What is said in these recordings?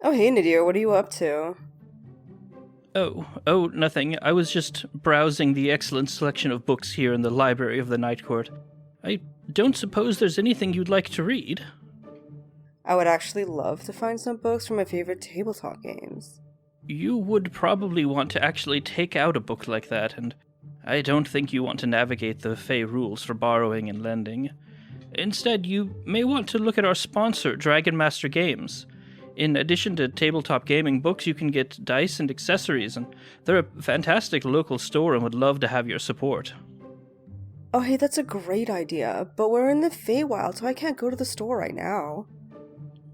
Oh, hey, Nadir, what are you up to? Oh, nothing. I was just browsing the excellent selection of books here in the library of the Night Court. I don't suppose there's anything you'd like to read? I would actually love to find some books for my favorite tabletop games. You would probably want to actually take out a book like that, and I don't think you want to navigate the Fey rules for borrowing and lending. Instead, you may want to look at our sponsor, Dragon Master Games. In addition to tabletop gaming books, you can get dice and accessories, and they're a fantastic local store and would love to have your support. Oh, hey, that's a great idea, but we're in the Feywild, so I can't go to the store right now.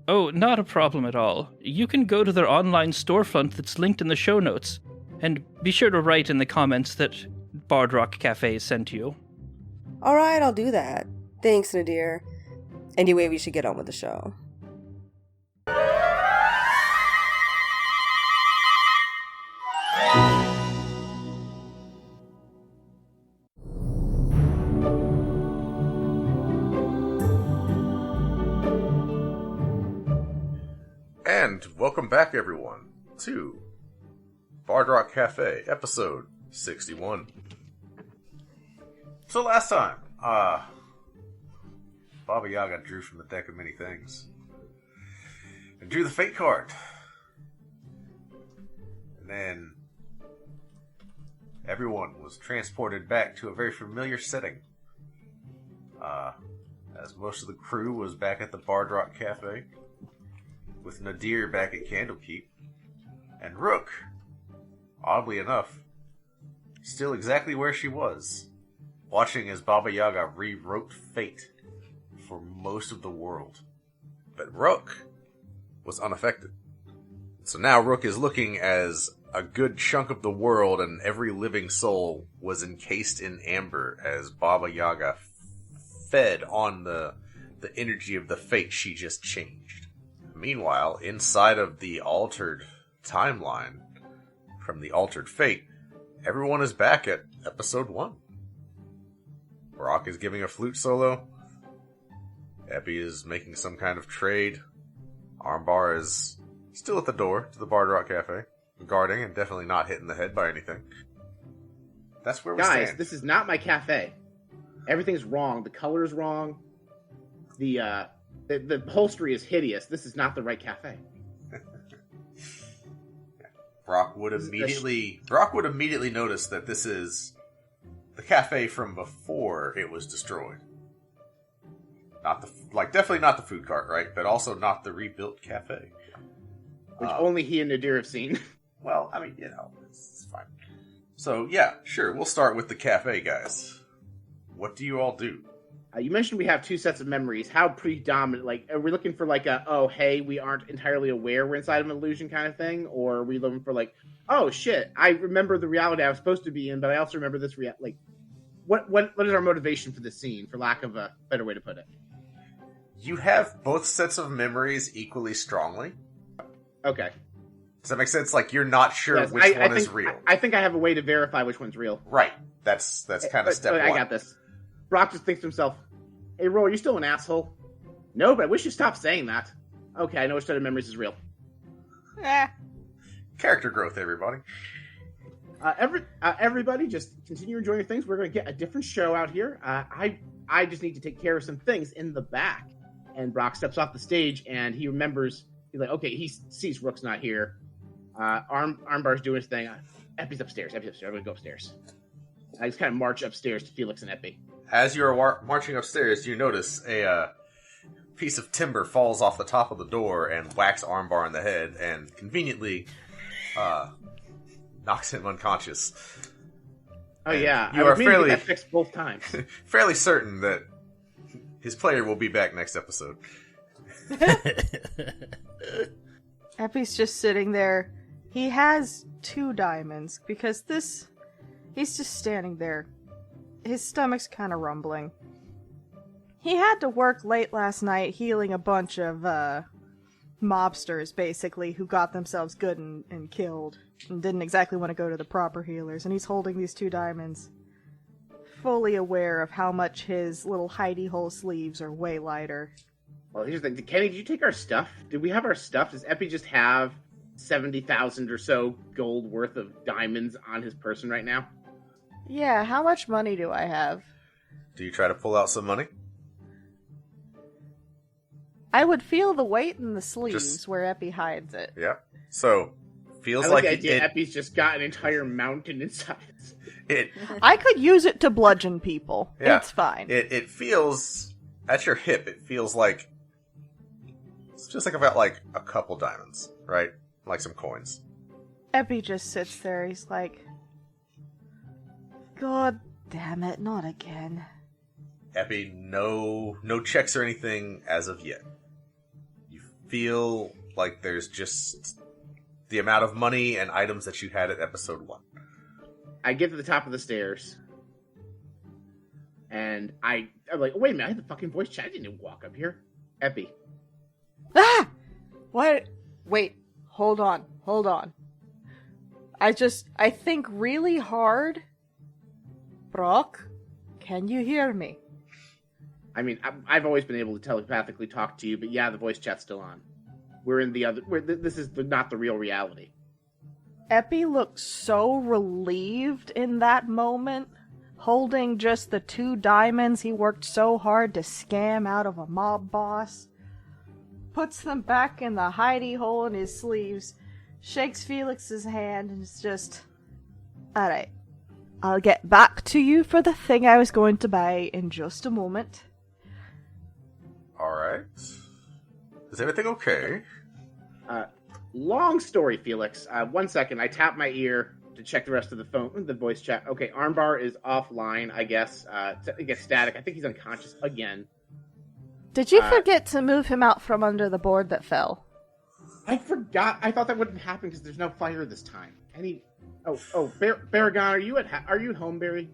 Oh, not a problem at all. You can go to their online storefront that's linked in the show notes, and be sure to write in the comments that Bard Rock Cafe sent you. Alright, I'll do that. Thanks, Nadir. Anyway, we should get on with the show. And welcome back, everyone, to Bard Rock Cafe, episode 61. So last time, Baba Yaga drew from the deck of many things. And drew the Fate card. And then everyone was transported back to a very familiar setting. As most of the crew was back at the Bard Rock Cafe, with Nadir back at Candlekeep, and Rook, oddly enough, still exactly where she was, watching as Baba Yaga rewrote fate for most of the world. But Rook was unaffected. So now Rook is looking as a good chunk of the world and every living soul was encased in amber as Baba Yaga fed on the energy of the fate she just changed. Meanwhile, inside of the altered timeline from the altered fate, everyone is back at episode 1. Brock is giving a flute solo. Epi is making some kind of trade. Armbar is still at the door to the Bard Rock Cafe, guarding and definitely not hitting the head by anything. That's where we stand. Guys, this is not my cafe. Everything's wrong. The color is wrong. The upholstery is hideous. This is not the right cafe. Brock would immediately notice that this is the cafe from before it was destroyed. Not definitely not the food cart, right? But also not the rebuilt cafe. Which only he and Nadir have seen. Well, I mean, it's fine. So, yeah, sure, we'll start with the cafe, guys. What do you all do? You mentioned we have two sets of memories. How predominant, are we looking for we aren't entirely aware we're inside of an illusion kind of thing? Or are we looking for oh shit, I remember the reality I was supposed to be in, but I also remember this what is our motivation for this scene, for lack of a better way to put it? You have both sets of memories equally strongly. Okay. Does that make sense? You're not sure which one is real. I think I have a way to verify which one's real. Right. That's kind of step one. I got this. Brock just thinks to himself, hey, Roy, are you still an asshole? No, but I wish you stopped saying that. Okay, I know which set of memories is real. Character growth, everybody. Everybody, just continue enjoying your things. We're going to get a different show out here. I just need to take care of some things in the back. And Brock steps off the stage, and he remembers, he's like, okay, he sees Rook's not here. Armbar's doing his thing. Epi's upstairs. I'm going to go upstairs. I just kind of march upstairs to Felix and Epi. As you're marching upstairs, you notice a piece of timber falls off the top of the door and whacks Armbar in the head, and conveniently knocks him unconscious. Oh, and yeah. You are fairly fixed both times. Fairly certain that his player will be back next episode. Epi's just sitting there. He has 2 diamonds, because he's just standing there. His stomach's kind of rumbling. He had to work late last night healing a bunch of, mobsters, basically, who got themselves good and killed, and didn't exactly want to go to the proper healers, and he's holding these 2 diamonds. fully aware of how much his little hidey-hole sleeves are way lighter. Well, here's the thing. Kenny, did you take our stuff? Did we have our stuff? Does Epi just have 70,000 or so gold worth of diamonds on his person right now? Yeah, how much money do I have? Do you try to pull out some money? I would feel the weight in the sleeves Just- where Epi hides it. Yeah. So, feels I like like the idea Epi's just got an entire mountain inside. it I could use it to bludgeon people. Yeah. It's fine. it feels at your hip. It feels like it's just like about like a couple diamonds, right? Like some coins. Epi just sits there. He's like, God damn it, not again. Epi, no checks or anything as of yet. You feel like there's just the amount of money and items that you had at episode 1. I get to the top of the stairs, and I'm like, wait a minute, I had the fucking voice chat. I didn't walk up here. Epi. Ah! What? Wait, hold on. I think really hard. Brock, can you hear me? I mean, I've always been able to telepathically talk to you, but yeah, the voice chat's still on. We're in the other. This is not the real reality. Epi looks so relieved in that moment, holding just the 2 diamonds he worked so hard to scam out of a mob boss. Puts them back in the hidey hole in his sleeves, shakes Felix's hand, and is just, alright, I'll get back to you for the thing I was going to buy in just a moment. Alright. Is everything okay? Long story, Felix. 1 second. I tap my ear to check the rest of the voice chat. Okay, armbar is offline, I guess. It gets static. I think he's unconscious again. Did you forget to move him out from under the board that fell? I forgot. I thought that wouldn't happen because there's no fire this time. Baragon, are you at home, Barry?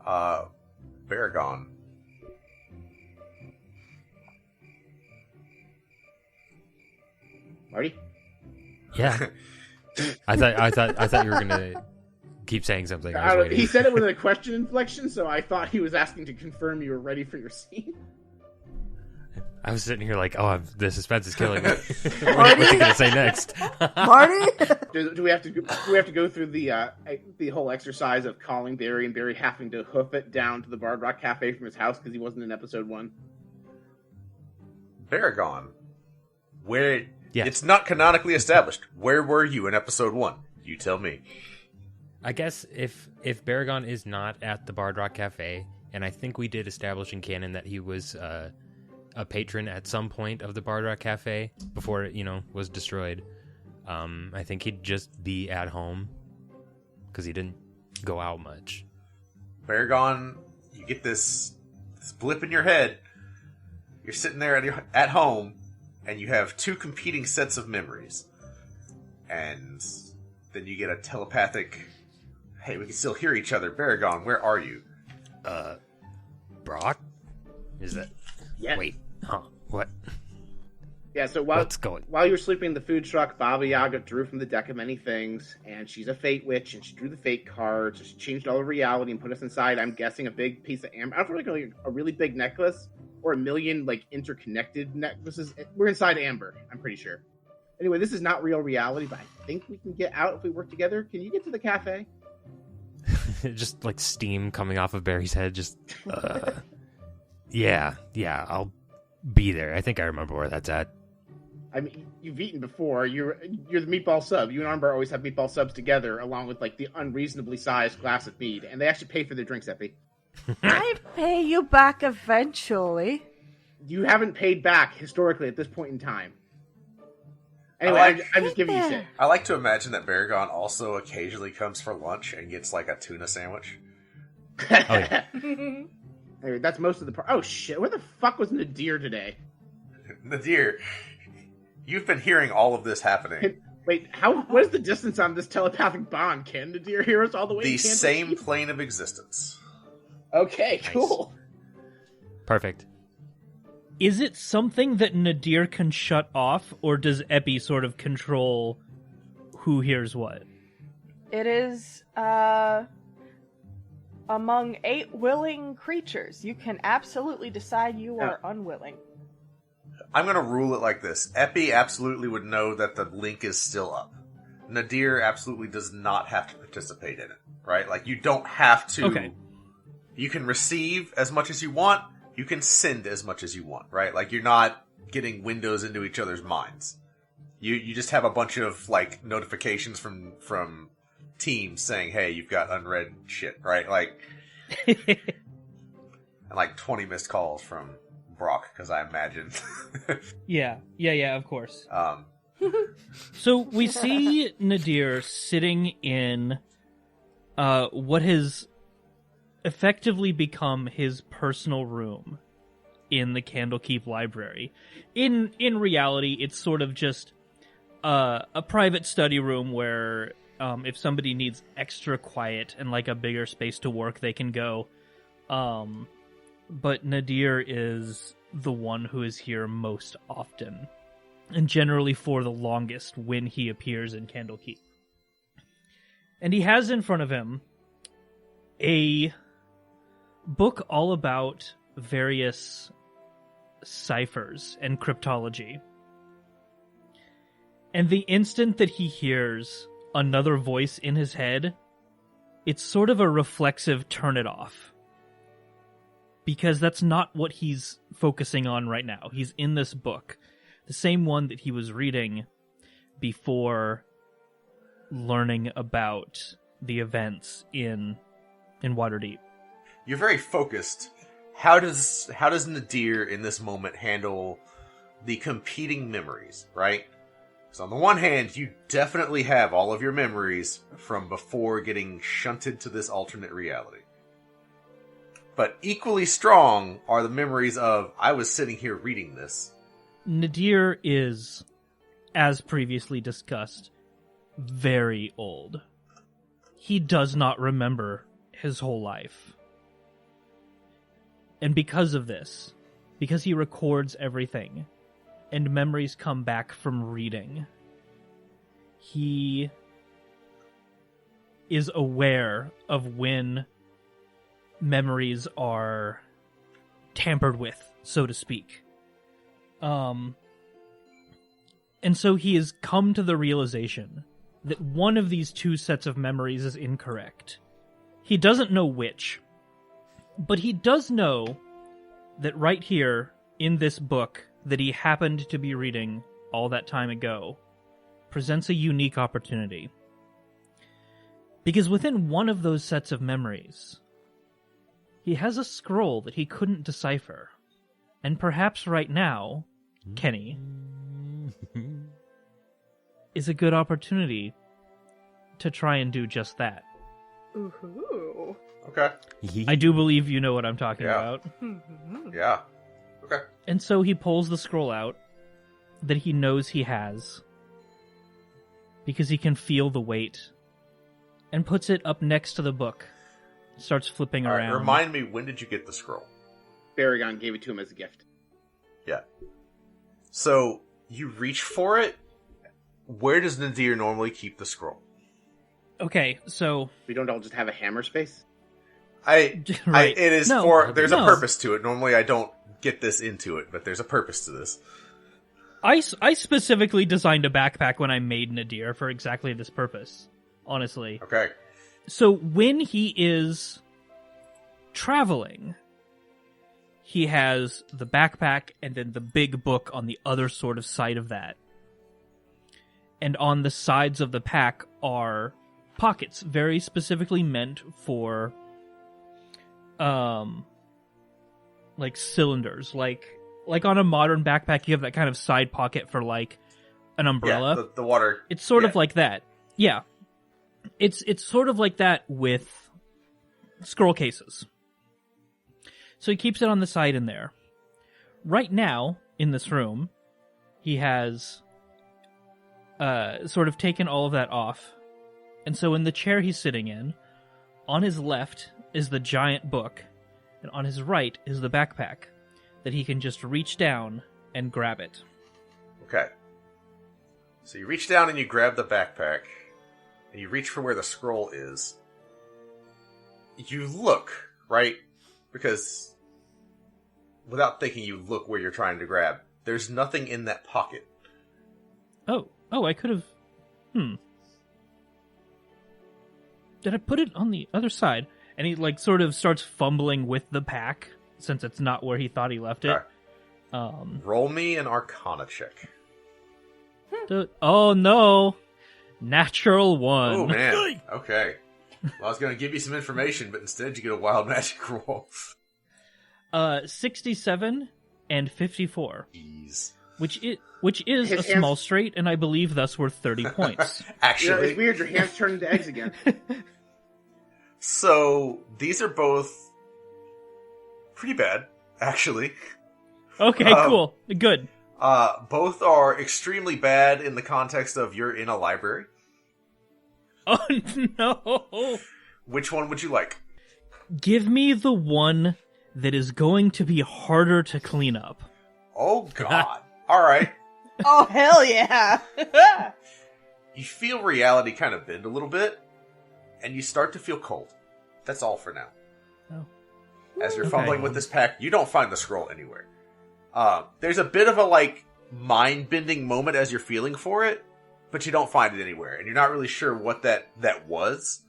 Baragon. Marty? Yeah. I thought you were gonna keep saying something. I was waiting. He said it with a question inflection, so I thought he was asking to confirm you were ready for your scene. I was sitting here like, the suspense is killing me. What's he gonna say next? Marty? Do we have to go through the whole exercise of calling Barry and Barry having to hoof it down to the Bard Rock Cafe from his house because he wasn't in episode 1? Baragon. Where... Yeah. It's not canonically established. Where were you in episode 1? You tell me. I guess if Baragon is not at the Bard Rock Cafe, and I think we did establish in canon that he was a patron at some point of the Bard Rock Cafe before it, was destroyed. I think he'd just be at home because he didn't go out much. Baragon, you get this blip in your head. You're sitting there at home, and you have 2 competing sets of memories. And then you get a telepathic, hey, we can still hear each other. Baragon, where are you? Brock? Is that... Yeah. Wait, huh, what? Yeah, so What's going... while you were sleeping in the food truck, Baba Yaga drew from the deck of many things, and she's a fate witch, and she drew the fate cards, she changed all of reality and put us inside, I'm guessing, a big piece of amber. I don't know, like a really big necklace, or a million, interconnected necklaces. We're inside amber, I'm pretty sure. Anyway, this is not real reality, but I think we can get out if we work together. Can you get to the cafe? Just, steam coming off of Barry's head, just... Yeah, I'll be there. I think I remember where that's at. I mean, you've eaten before. You're the meatball sub. You and Armbar always have meatball subs together, along with the unreasonably sized glass of mead, and they actually pay for their drinks, Epi. I pay you back eventually. You haven't paid back historically at this point in time. Anyway, I'm just giving you shit. I like to imagine that Baragon also occasionally comes for lunch and gets a tuna sandwich. Oh, yeah. Anyway, that's most of the part. Oh shit! Where the fuck was Nadir today? Nadir, you've been hearing all of this happening. Wait, what is the distance on this telepathic bond? Can Nadir hear us all the way? The same plane of existence. Okay, cool. Perfect. Is it something that Nadir can shut off, or does Epi sort of control who hears what? It is, among 8 willing creatures. You can absolutely decide you are unwilling. I'm going to rule it like this. Epi absolutely would know that the link is still up. Nadir absolutely does not have to participate in it, right? Like, you don't have to... Okay. You can receive as much as you want. You can send as much as you want, right? Like, you're not getting windows into each other's minds. You just have a bunch of, like, notifications from teams saying, hey, you've got unread shit, right? Like, and like 20 missed calls from Brock, because I imagine. Yeah, of course. So we see Nadir sitting in what has effectively become his personal room in the Candlekeep Library. In reality, it's sort of just a private study room where if somebody needs extra quiet and like a bigger space to work, they can go. But Nadir is the one who is here most often, and generally for the longest when he appears in Candlekeep. And he has in front of him a book all about various ciphers and cryptology. And the instant that he hears another voice in his head, it's sort of a reflexive turn it off. Because that's not what he's focusing on right now. He's in this book, the same one that he was reading before learning about the events in Waterdeep. You're very focused. How does Nadir in this moment handle the competing memories, right? So on the one hand, you definitely have all of your memories from before getting shunted to this alternate reality. But equally strong are the memories of, I was sitting here reading this. Nadir is, as previously discussed, very old. He does not remember his whole life. And because of this, because he records everything, and memories come back from reading, he is aware of when memories are tampered with, so to speak. And so he has come to the realization that one of these two sets of memories is incorrect. He doesn't know which, but he does know that right here in this book that he happened to be reading all that time ago presents a unique opportunity. Because within one of those sets of memories, he has a scroll that he couldn't decipher. And perhaps right now, Kenny, is a good opportunity to try and do just that. Ooh. Okay. I do believe you know what I'm talking about. Yeah. Okay. And so he pulls the scroll out that he knows he has, because he can feel the weight, and puts it up next to the book. Starts flipping All right, around. remind me, when did you get the scroll? Baragon gave it to him as a gift. Yeah. So, you reach for it. Where does Nadir normally keep the scroll? Okay, so... We don't all just have a hammer space? Right. It is No, there's no. a purpose to it. Normally I don't get this into it, but there's a purpose to this. I specifically designed a backpack when I made Nadir for exactly this purpose, honestly. Okay. So when he is traveling, he has the backpack and then the big book on the other sort of side of that. And on the sides of the pack are pockets very specifically meant for like cylinders, like on a modern backpack you have that kind of side pocket for like an umbrella. Yeah, the water. It's sort of like that. Yeah. It's sort of like that with scroll cases. So he keeps it on the side in there. Right now, in this room, he has sort of taken all of that off. And so in the chair he's sitting in, on his left is the giant book, and on his right is the backpack that he can just reach down and grab it. Okay. So you reach down and you grab the backpack, and you reach for where the scroll is. you look, right? Because without thinking, you look where you're trying to grab. There's nothing in that pocket. Oh, I could have... Did I put it on the other side? And he, like, sort of starts fumbling with the pack, since it's not where he thought he left it. Right. Roll me an Arcana check. Oh, no. Natural 1. Oh, man. Okay. Well, I was going to give you some information, but instead you get a wild magic roll. 67 and 54. Jeez. Which is a small straight, and I believe thus worth 30 points. Actually. It's weird, your hands turn into eggs again. So, these are both pretty bad, actually. Okay, cool. Good. Both are extremely bad in the context of you're in a library. Oh, no. Which one would you like? Give me the one that is going to be harder to clean up. Oh, God. All right. Oh, hell yeah! You feel reality kind of bend a little bit, and you start to feel cold. That's all for now. Oh. As you're fumbling with this pack, you don't find the scroll anywhere. There's a bit of a, like, mind-bending moment as you're feeling for it, but you don't find it anywhere, and you're not really sure what that was.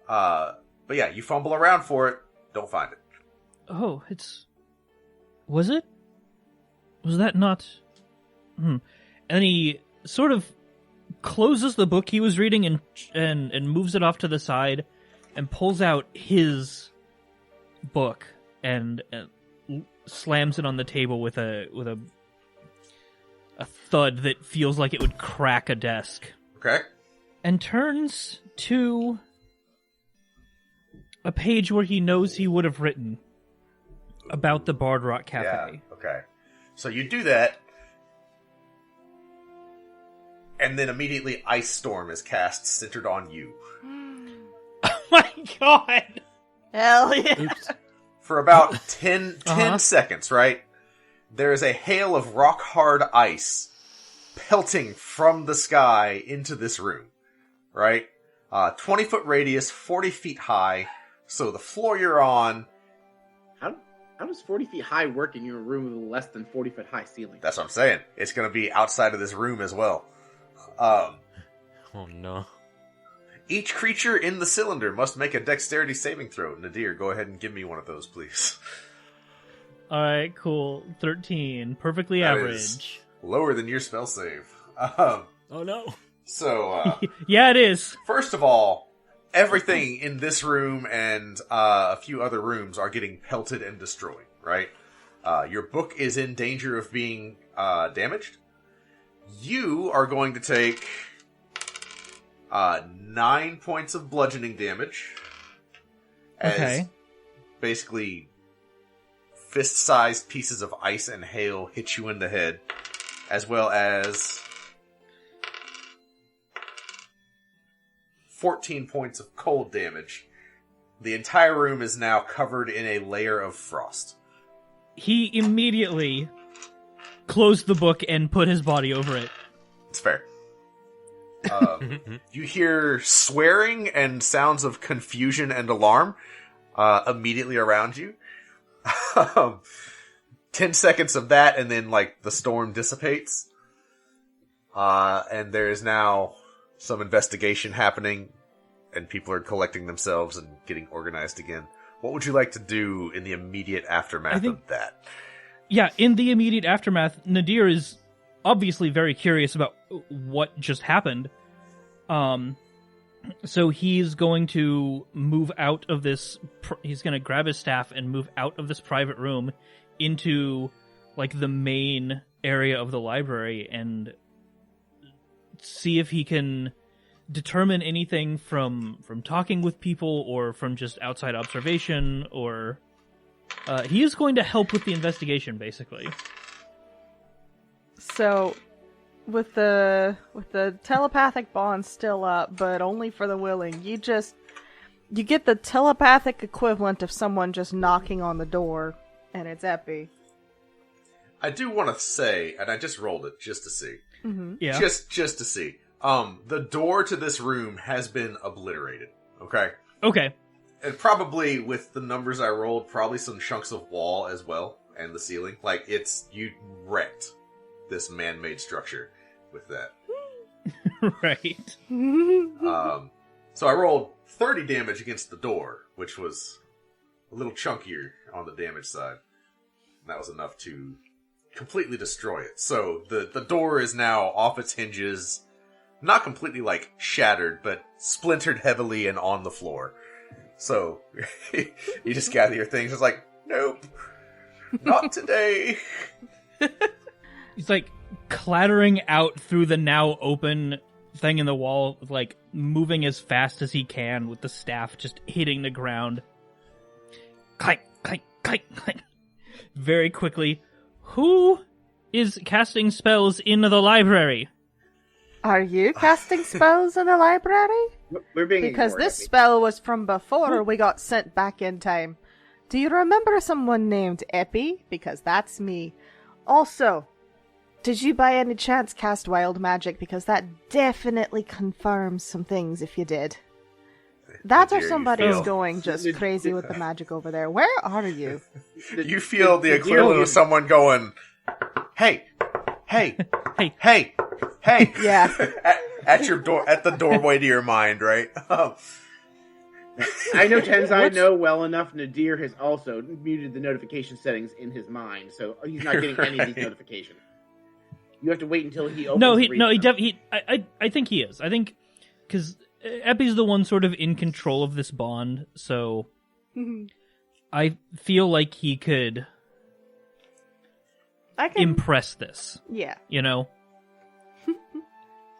But yeah, you fumble around for it, don't find it. Oh, was it? Was that not... And he sort of closes the book he was reading and moves it off to the side and pulls out his book and slams it on the table with a thud that feels like it would crack a desk. Okay. And turns to a page where he knows he would have written about the Bard Rock Cafe. Yeah, okay. So you do that, and then immediately Ice Storm is cast centered on you. Oh my god! Hell yeah! Oops. For about 10 seconds, right? There is a hail of rock-hard ice pelting from the sky into this room, right? 20-foot radius, 40 feet high, so the floor you're on... How does 40 feet high work in your room with a less than 40 foot high ceiling? That's what I'm saying. It's going to be outside of this room as well. Oh no. Each creature in the cylinder must make a dexterity saving throw. Nadir, go ahead and give me one of those, please. Alright, cool. 13. Perfectly That average. is lower than your spell save. Oh no. So, Yeah, it is. first of all, everything in this room and a few other rooms are getting pelted and destroyed, right? Your book is in danger of being damaged. You are going to take 9 points of bludgeoning damage. As basically fist-sized pieces of ice and hail hit you in the head, as well as 14 points of cold damage. The entire room is now covered in a layer of frost. He immediately closed the book and put his body over it. It's fair. You hear swearing and sounds of confusion and alarm immediately around you. 10 seconds of that, and then, like, the storm dissipates. And there is now some investigation happening, and people are collecting themselves and getting organized again. What would you like to do in the immediate aftermath of that? Yeah, in the immediate aftermath, Nadir is obviously very curious about what just happened. So he's going to move out of this... He's going to grab his staff and move out of this private room into, like, the main area of the library and see if he can determine anything from talking with people or from just outside observation, or... he is going to help with the investigation, basically. So, with the telepathic bond still up, but only for the willing, you get the telepathic equivalent of someone just knocking on the door, and it's Epi. I do want to say, and I just rolled it just to see. Mm-hmm. Yeah. Just to see. The door to this room has been obliterated. Okay? Okay. And probably with the numbers I rolled, probably some chunks of wall as well, and the ceiling. Like, you wrecked this man-made structure with that. Right. So I rolled 30 damage against the door, which was a little chunkier on the damage side. And that was enough to completely destroy it. So the door is now off its hinges, not completely, like, shattered, but splintered heavily and on the floor. So you just gather your things. It's like, nope, not today. He's like clattering out through the now open thing in the wall, like moving as fast as he can with the staff just hitting the ground. Clank, clank, clank, clank. Very quickly, who is casting spells in the library? Are you casting spells in the library? We're being Because ignored, this spell was from before we got sent back in time. Do you remember someone named Epi? Because that's me. Also, did you by any chance cast Wild Magic? Because that definitely confirms some things if you did. That or Nadir, somebody's feel- going just crazy with the magic over there. Where are you? You feel the equivalent of someone going, hey, hey, Hey. hey, hey. Yeah. at your door, at the doorway to your mind, right? I know Tenzai know well enough. Nadir has also muted the notification settings in his mind, so he's not getting any of these Right. notifications. You have to wait until he opens. No, the he reader. I think he is. I think because Epi's the one sort of in control of this bond, so I feel like he could I can. impress this. Yeah. You know?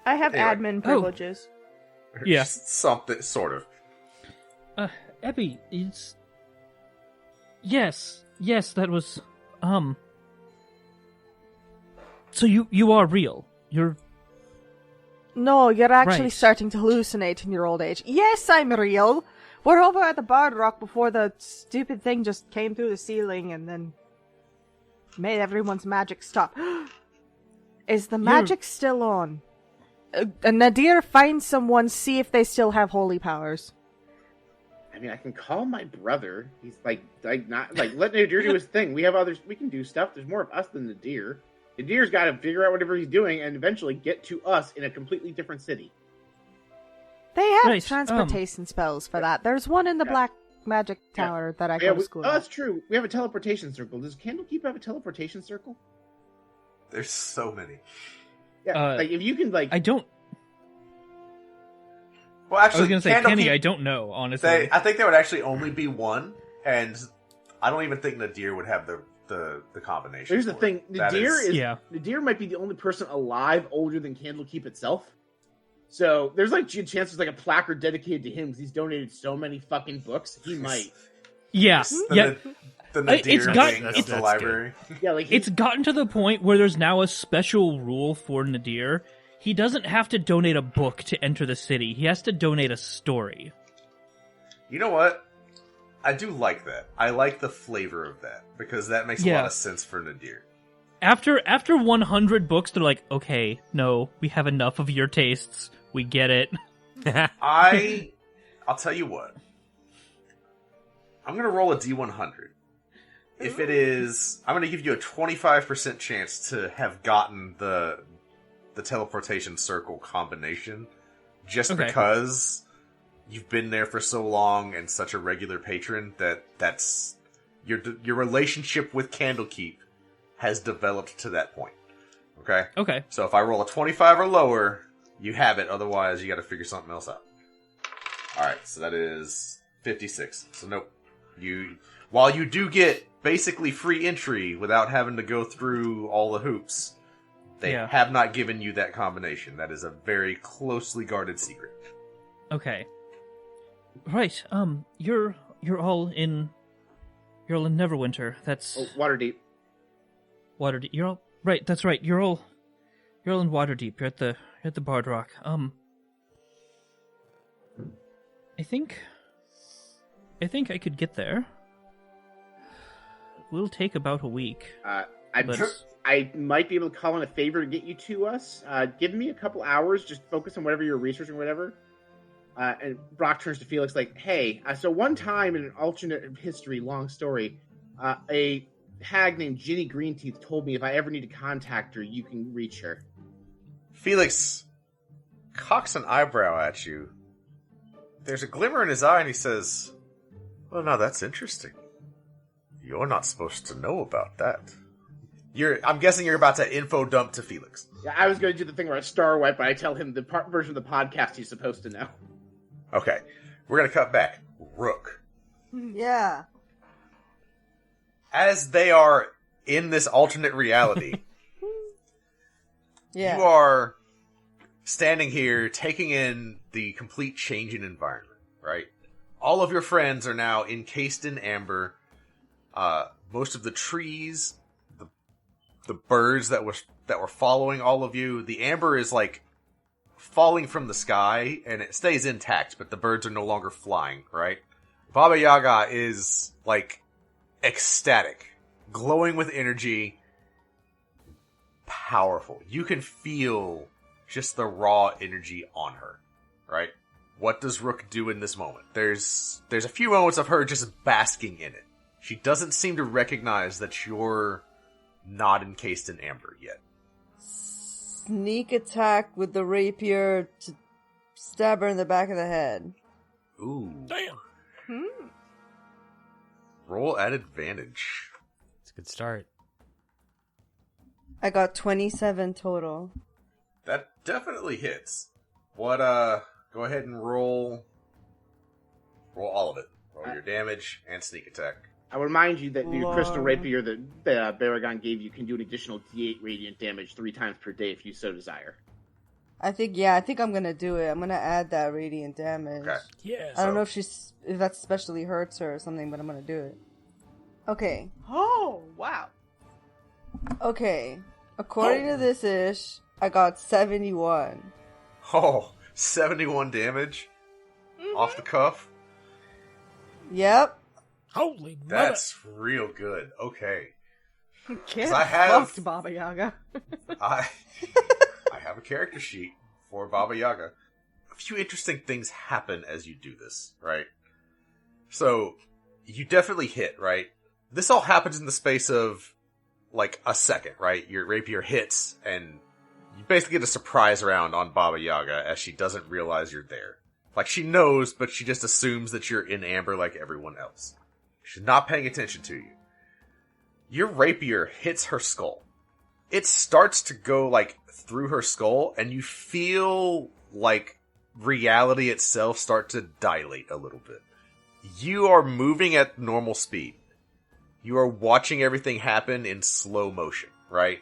I have Anyway. admin privileges. Yeah. Something, sort of. Epi, it's... Yes, that was, So you are real. You're... No, you're actually Right. starting to hallucinate in your old age. Yes, I'm real. We're over at the Bard Rock before the stupid thing just came through the ceiling and then made everyone's magic stop. Is the magic still on? Nadir, find someone, see if they still have holy powers. I mean, I can call my brother. He's not let Nadir do his thing. We have others. We can do stuff. There's more of us than Nadir. Nadir's got to figure out whatever he's doing and eventually get to us in a completely different city. They have Right, transportation spells for that. There's one in the Black Magic Tower that I go to school Oh, at. that's true. We have a teleportation circle. Does Candlekeep have a teleportation circle? There's so many. Yeah, like if you can, like, I don't... Well, I actually, was gonna say, Candlekeep- Kenny, I don't know, honestly. I think there would actually only be one, and I don't even think Nadir would have the combination. here's the for thing. it. That Nadir is Yeah. Nadir might be the only person alive older than Candlekeep itself. So there's like chances like a placard dedicated to him because he's donated so many fucking books. He might. Yeah, yeah. The Nadir It's got- wing of that's the good. library. Yeah, like It's gotten to the point where there's now a special rule for Nadir. He doesn't have to donate a book to enter the city. He has to donate a story. You know what? I do like that. I like the flavor of that because that makes a Yeah. lot of sense for Nadir. After 100 books, they're like, okay, no, we have enough of your tastes. We get it. I'll tell you what. I'm gonna roll a D100. If it is, I'm gonna give you a 25% chance to have gotten the teleportation circle combination, just Okay. because you've been there for so long and such a regular patron that's your relationship with Candlekeep has developed to that point. Okay? Okay. So if I roll a 25 or lower, you have it. Otherwise, you got to figure something else out. Alright, so that is 56. So nope. While you do get basically free entry without having to go through all the hoops, they Yeah. have not given you that combination. That is a very closely guarded secret. Okay. Right. You're all in Neverwinter. That's Waterdeep. Waterdeep. You're all right. That's right. You're all in Waterdeep. You're at the Bard Rock. I think I could get there. It'll take about a week. I might be able to call in a favor to get you to us. Give me a couple hours. Just focus on whatever you're researching, or whatever. And Brock turns to Felix like, hey, so one time in an alternate history, long story, a hag named Ginny Greenteeth told me if I ever need to contact her, you can reach her. Felix cocks an eyebrow at you. There's a glimmer in his eye, and he says, well, now that's interesting. You're not supposed to know about that. I'm guessing you're about to info dump to Felix. Yeah, I was going to do the thing where I star wipe, but I tell him the version of the podcast he's supposed to know. Okay, we're going to cut back. Rook. Yeah. As they are in this alternate reality, Yeah. you are standing here taking in the complete change in environment, right? All of your friends are now encased in amber. Most of the trees, the birds that were following all of you, the amber is like falling from the sky and it stays intact, but the birds are no longer flying, right? Baba Yaga is like ecstatic, glowing with energy, powerful. You can feel just the raw energy on her, right? What does Rook do in this moment? There's a few moments of her just basking in it. She doesn't seem to recognize that you're not encased in amber yet. Sneak attack with the rapier to stab her in the back of the head. Ooh. Damn. Roll at advantage. It's a good start. I got 27 total. That definitely hits. What, go ahead and roll all of it. Roll your damage and sneak attack. I will remind you that your crystal Lord. rapier that Baragon gave you can do an additional D8 radiant damage 3 times per day if you so desire. I think I'm gonna do it. I'm gonna add that radiant damage. Okay. Yeah. I don't know if that especially hurts her or something, but I'm gonna do it. Okay. Oh, wow. Okay. According to this ish, I got 71. Oh, 71 damage? Off the cuff? Yep. Holy That's real good. Okay. Get I have- fucked, Baba Yaga. I have a character sheet for Baba Yaga. A few interesting things happen as you do this, right? So, you definitely hit, right? This all happens in the space of, like, a second, right? Your rapier hits, and you basically get a surprise round on Baba Yaga as she doesn't realize you're there. Like, she knows, but she just assumes that you're in amber like everyone else. She's not paying attention to you. Your rapier hits her skull. It starts to go, like, through her skull, and you feel like reality itself start to dilate a little bit. You are moving at normal speed. You are watching everything happen in slow motion, right?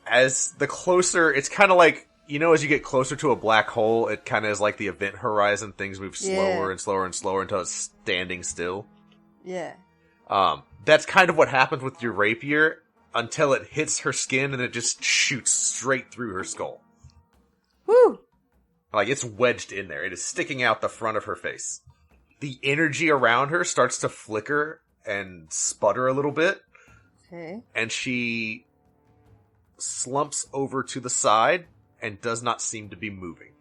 As the closer, it's kind of like, you know, as you get closer to a black hole, it kind of is like the event horizon. Things move slower and slower and slower until it's standing still. Yeah. That's kind of what happens with your rapier until it hits her skin and it just shoots straight through her skull. Woo! Like, it's wedged in there. It is sticking out the front of her face. The energy around her starts to flicker and sputter a little bit, Okay. and she slumps over to the side and does not seem to be moving.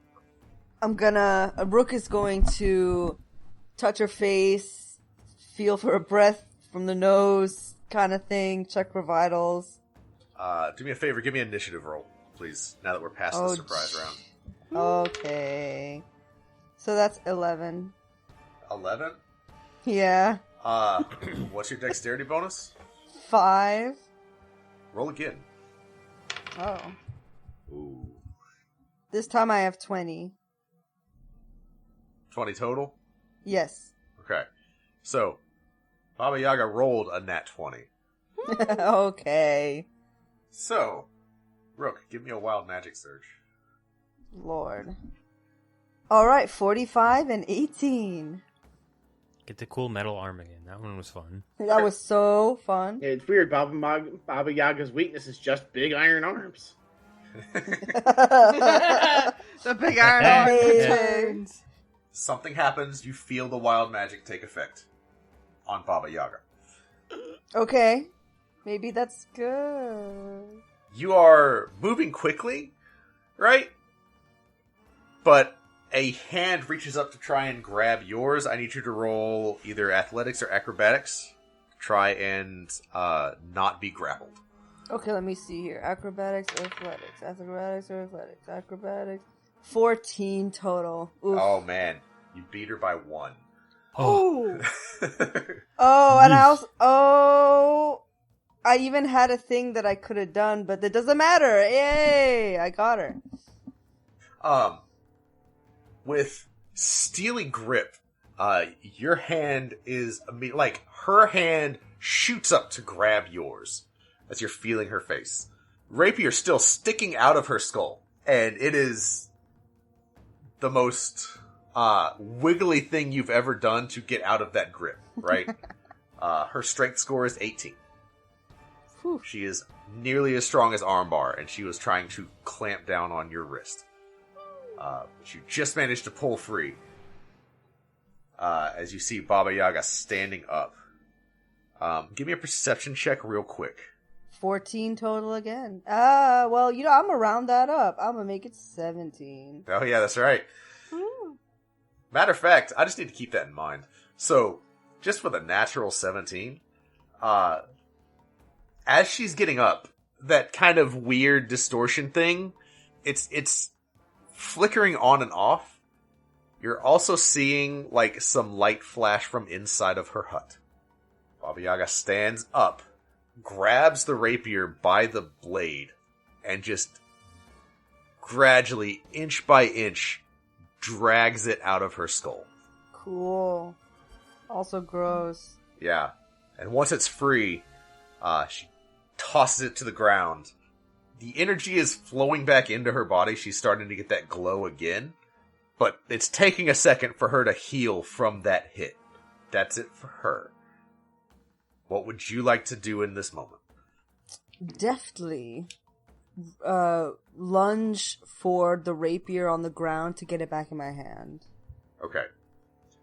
Rook is going to touch her face, feel for a breath from the nose, kind of thing, check for vitals. Do me a favor, give me an initiative roll, please, now that we're past the surprise round. Okay. So that's 11. 11? Yeah. What's your dexterity bonus? 5. Roll again. Oh. Ooh. This time I have 20. 20 total? Yes. Okay. So, Baba Yaga rolled a nat 20. Okay. So, Rook, give me a wild magic surge. Lord. Alright, 45 and 18. Get the cool metal arm again. That one was fun. That was so fun. Yeah, it's weird. Baba Yaga's weakness is just big iron arms. The big iron arm Amazing. returns. Something happens, you feel the wild magic take effect on Baba Yaga. Okay. Maybe that's good. You are moving quickly, right? But A hand reaches up to try and grab yours. I need you to roll either athletics or acrobatics to try and not be grappled. Okay, let me see here. Acrobatics or athletics? Acrobatics or athletics? Acrobatics. 14 total. Oof. Oh, man. You beat her by 1. Oh. Oh, and I even had a thing that I could have done, but it doesn't matter. Yay! I got her. With steely grip, your hand is like her hand shoots up to grab yours as you're feeling her face. Rapier still sticking out of her skull, and it is the most wiggly thing you've ever done to get out of that grip. Right? Her strength score is 18. Whew. She is nearly as strong as Armbar, and she was trying to clamp down on your wrist. But you just managed to pull free. As you see Baba Yaga standing up. Give me a perception check real quick. 14 total again. Well, I'm gonna round that up. I'm gonna make it 17. Oh yeah, that's right. Matter of fact, I just need to keep that in mind. So, just with a natural 17, as she's getting up, that kind of weird distortion thing, it's flickering on and off. You're also seeing, like, some light flash from inside of her hut. Baba Yaga stands up, grabs the rapier by the blade, and just gradually, inch by inch, drags it out of her skull. Cool. Also gross. Yeah. And once it's free, she tosses it to the ground. The energy is flowing back into her body. She's starting to get that glow again. But it's taking a second for her to heal from that hit. That's it for her. What would you like to do in this moment? Deftly lunge for the rapier on the ground to get it back in my hand. Okay.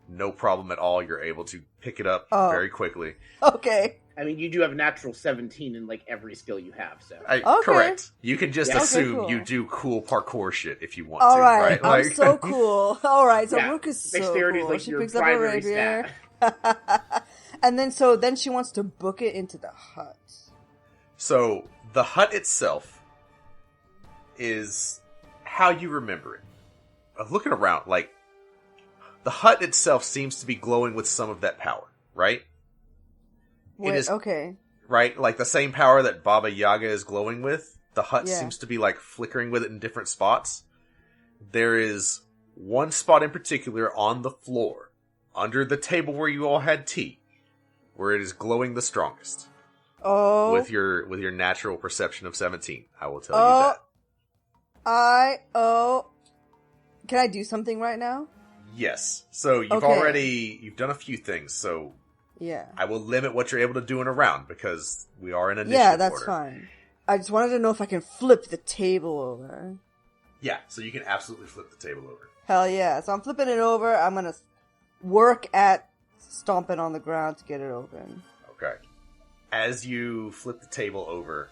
No problem at all. You're able to pick it up very quickly. Okay. I mean, you do have a natural 17 in, like, every skill you have, so. Okay. Correct. You can just assume cool. you do cool parkour shit if you want All to, right. right? I'm so cool. All right. So Yeah. Rook is so Dexterity is, cool. like, She your picks up a primary rapier. stat. And then she wants to book it into the hut. So, the hut itself is how you remember it. Looking around, like, the hut itself seems to be glowing with some of that power, right? Wait, It is okay. right, like the same power that Baba Yaga is glowing with. The hut Yeah. seems to be like flickering with it in different spots. There is one spot in particular on the floor, under the table where you all had tea, where it is glowing the strongest. Oh. With your natural perception of 17, I will tell you that. Can I do something right now? Yes. So you've done a few things, so Yeah. I will limit what you're able to do in a round because we are in initiative Yeah, that's order. fine. I just wanted to know if I can flip the table over. Yeah, so you can absolutely flip the table over. Hell yeah. So I'm flipping it over. I'm gonna work at stomping on the ground to get it open. Okay. As you flip the table over,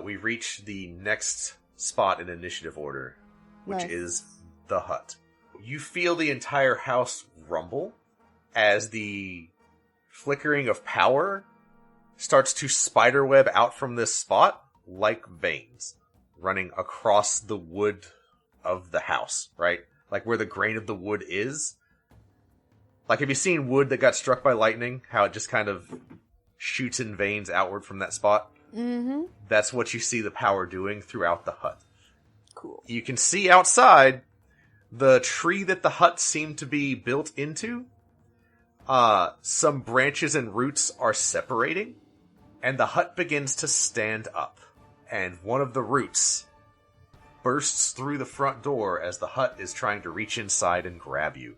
we reach the next spot in initiative order, which Nice. is the hut. You feel the entire house rumble as the flickering of power starts to spiderweb out from this spot like veins running across the wood of the house, right? Like where the grain of the wood is. Like, have you seen wood that got struck by lightning? How it just kind of shoots in veins outward from that spot? Mm-hmm. That's what you see the power doing throughout the hut. Cool. You can see outside the tree that the hut seemed to be built into. Some branches and roots are separating, and the hut begins to stand up. And one of the roots bursts through the front door as the hut is trying to reach inside and grab you.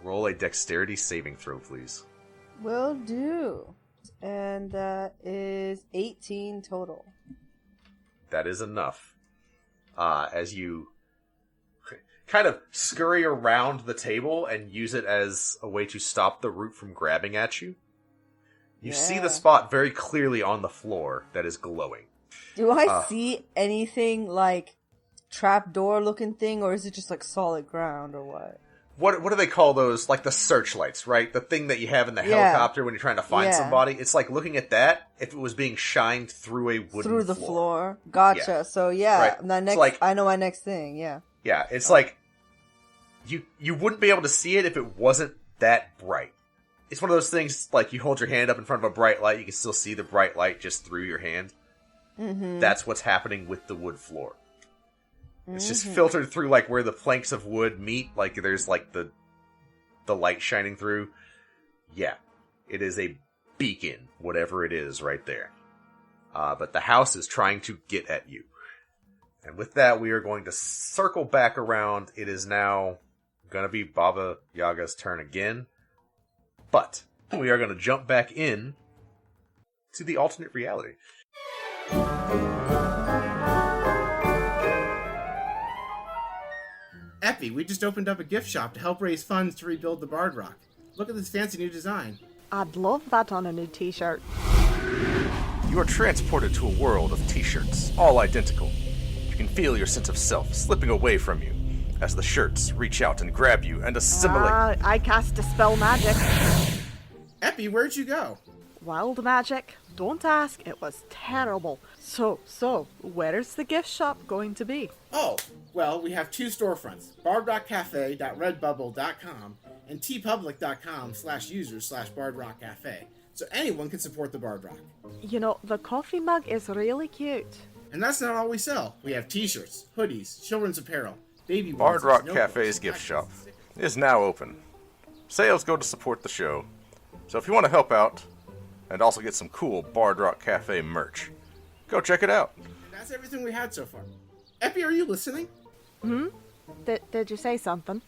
Roll a dexterity saving throw, please. Will do. And that is 18 total. That is enough. As you kind of scurry around the table and use it as a way to stop the root from grabbing at you. You see the spot very clearly on the floor that is glowing. Do I see anything like trapdoor looking thing, or is it just like solid ground, or what? What do they call those? Like the searchlights, right? The thing that you have in the helicopter when you're trying to find somebody. It's like looking at that if it was being shined through a wooden through the floor. Gotcha. Yeah. So yeah, Right. my next, like, I know my next thing. Yeah. Yeah, it's like you wouldn't be able to see it if it wasn't that bright. It's one of those things like you hold your hand up in front of a bright light, you can still see the bright light just through your hand. Mm-hmm. That's what's happening with the wood floor. It's just filtered through like where the planks of wood meet, like there's like the light shining through. Yeah, it is a beacon, whatever it is right there. But the house is trying to get at you. And with that, we are going to circle back around. It is now going to be Baba Yaga's turn again. But we are going to jump back in to the alternate reality. Epi, we just opened up a gift shop to help raise funds to rebuild the Bard Rock. Look at this fancy new design. I'd love that on a new t-shirt. You are transported to a world of t-shirts, all identical. You can feel your sense of self slipping away from you as the shirts reach out and grab you and assimilate. I cast Dispel Magic. Epi, where'd you go? Wild magic. Don't ask, it was terrible. So, where's the gift shop going to be? Oh, well, we have two storefronts, bardrockcafe.redbubble.com and tpublic.com/users/bardrockcafe, so anyone can support the Bard Rock. You know, the coffee mug is really cute. And that's not all we sell. We have t-shirts, hoodies, children's apparel, baby Bard onesies, Rock notebooks, Cafe's gift shop stickers. is now open. Sales go to support the show. So if you want to help out and also get some cool Bard Rock Cafe merch, go check it out. That's everything we had so far. Epi, are you listening? Did you say something?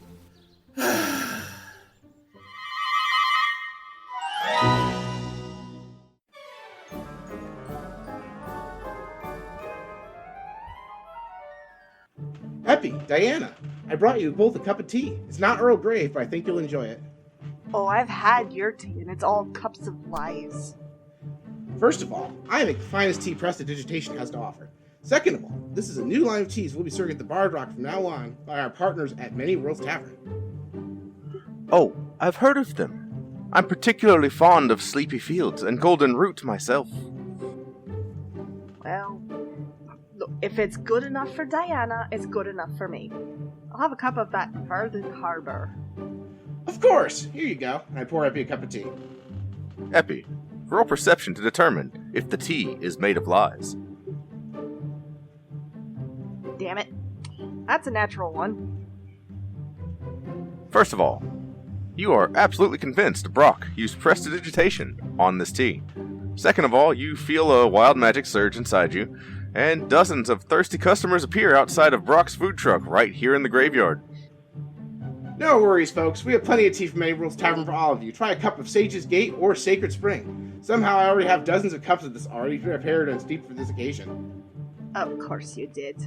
Epi, Diana, I brought you both a cup of tea. It's not Earl Grey, but I think you'll enjoy it. Oh, I've had your tea, and it's all cups of lies. First of all, I make the finest tea prestidigitation has to offer. Second of all, this is a new line of teas we'll be serving at the Bard Rock from now on by our partners at Many Worlds Tavern. Oh, I've heard of them. I'm particularly fond of Sleepy Fields and Golden Root myself. Well, look, if it's good enough for Diana, it's good enough for me. I'll have a cup of that Verdant Harbor. Of course! Here you go. And I pour Epi a cup of tea. Epi, roll perception to determine if the tea is made of lies. Damn it. That's a natural one. First of all, you are absolutely convinced Brock used prestidigitation on this tea. Second of all, you feel a wild magic surge inside you, and dozens of thirsty customers appear outside of Brock's food truck right here in the graveyard. No worries, folks. We have plenty of tea from Many Worlds Tavern for all of you. Try a cup of Sage's Gate or Sacred Spring. Somehow I already have dozens of cups of this already prepared and steeped for this occasion. Of course you did.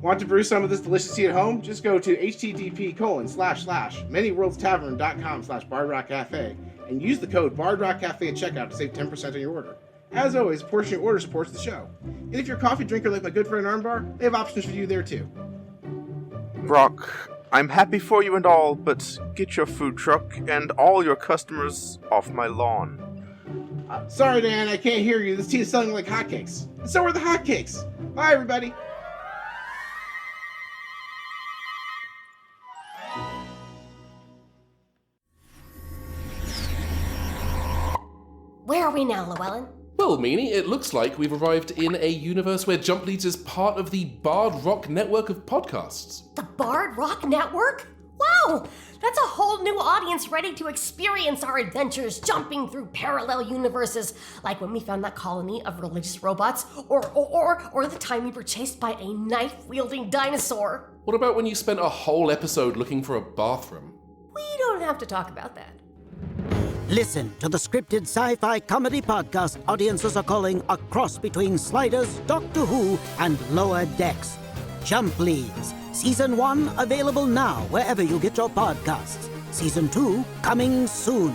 Want to brew some of this delicious tea at home? Just go to http://manyworldstavern.com/bardrockcafe and use the code BardrockCafe at checkout to save 10% on your order. As always, a portion of your order supports the show. And if you're a coffee drinker like my good friend Armbar, they have options for you there too. Brock, I'm happy for you and all, but get your food truck and all your customers off my lawn. Sorry, Dan, I can't hear you. This tea is selling like hotcakes. And so are the hotcakes. Bye, everybody. Where are we now, Llewellyn? Well, Meanie, it looks like we've arrived in a universe where Jump Leads is part of the Bard Rock network of podcasts. The Bard Rock Network? Wow! That's a whole new audience ready to experience our adventures jumping through parallel universes, like when we found that colony of religious robots, or the time we were chased by a knife-wielding dinosaur. What about when you spent a whole episode looking for a bathroom? We don't have to talk about that. Listen to the scripted sci-fi comedy podcast audiences are calling a cross between Sliders, Doctor Who, and Lower Decks. Jump Leads. Season 1 available now wherever you get your podcasts. Season 2 coming soon.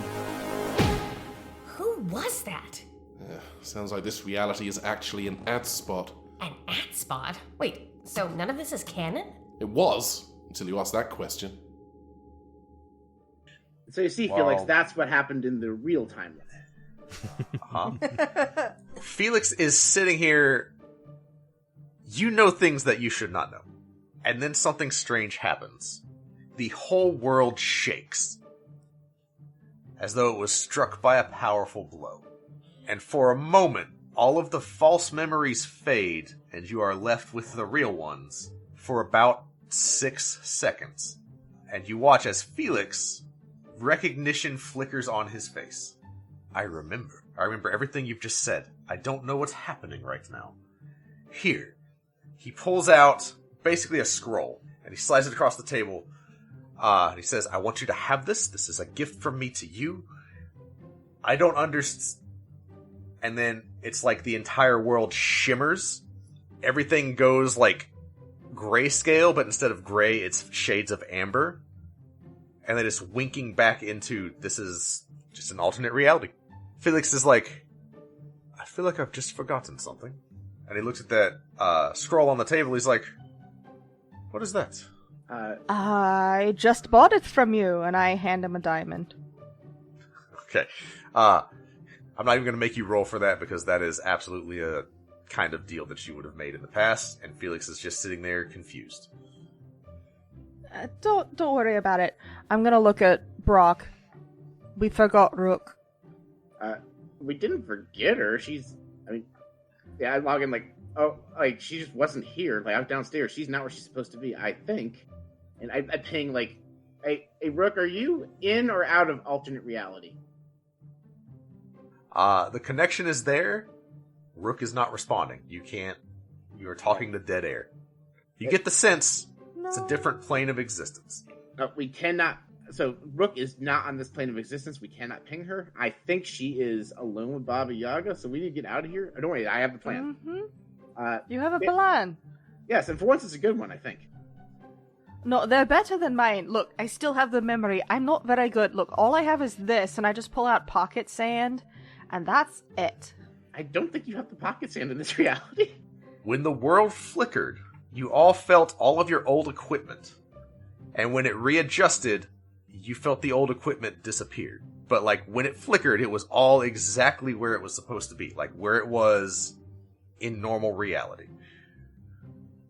Who was that? Sounds like this reality is actually an ad spot. An ad spot? Wait, So none of this is canon? It was, until you asked that question. So you see, Felix, that's what happened in the real timeline. Felix is sitting here. You know things that you should not know. And then something strange happens. The whole world shakes. As though it was struck by a powerful blow. And for a moment, all of the false memories fade, and you are left with the real ones for about 6 seconds. And you watch as Felix, recognition flickers on his face. I remember everything you've just said. I don't know what's happening right now. Here. He pulls out basically a scroll, and he slides it across the table. And he says, I want you to have this. This is a gift from me to you. I don't understand. And then it's like the entire world shimmers. Everything goes like grayscale, but instead of gray, it's shades of amber. And then it's winking back into, this is just an alternate reality. Felix is like, I feel like I've just forgotten something. And he looks at that scroll on the table. He's like, what is that? I just bought it from you, and I hand him a diamond. Okay. I'm not even going to make you roll for that, because that is absolutely a kind of deal that you would have made in the past, and Felix is just sitting there confused. Don't worry about it. I'm gonna look at Brock. We forgot Rook. We didn't forget her. I log in she just wasn't here. Like, I'm downstairs. She's not where she's supposed to be, I think. And I ping, like, hey, Rook, are you in or out of alternate reality? The connection is there. Rook is not responding. You are talking to dead air. You get the sense it's a different plane of existence. We cannot. So Rook is not on this plane of existence. We cannot ping her. I think she is alone with Baba Yaga, so we need to get out of here. Don't worry, I have the plan. Mm-hmm. You have a plan. Yes, and for once it's a good one, I think. No, they're better than mine. Look, I still have the memory. I'm not very good. Look, all I have is this, and I just pull out pocket sand, and that's it. I don't think you have the pocket sand in this reality. When the world flickered, you all felt all of your old equipment. And when it readjusted, you felt the old equipment disappeared. But, like, when it flickered, it was all exactly where it was supposed to be. Like, where it was in normal reality.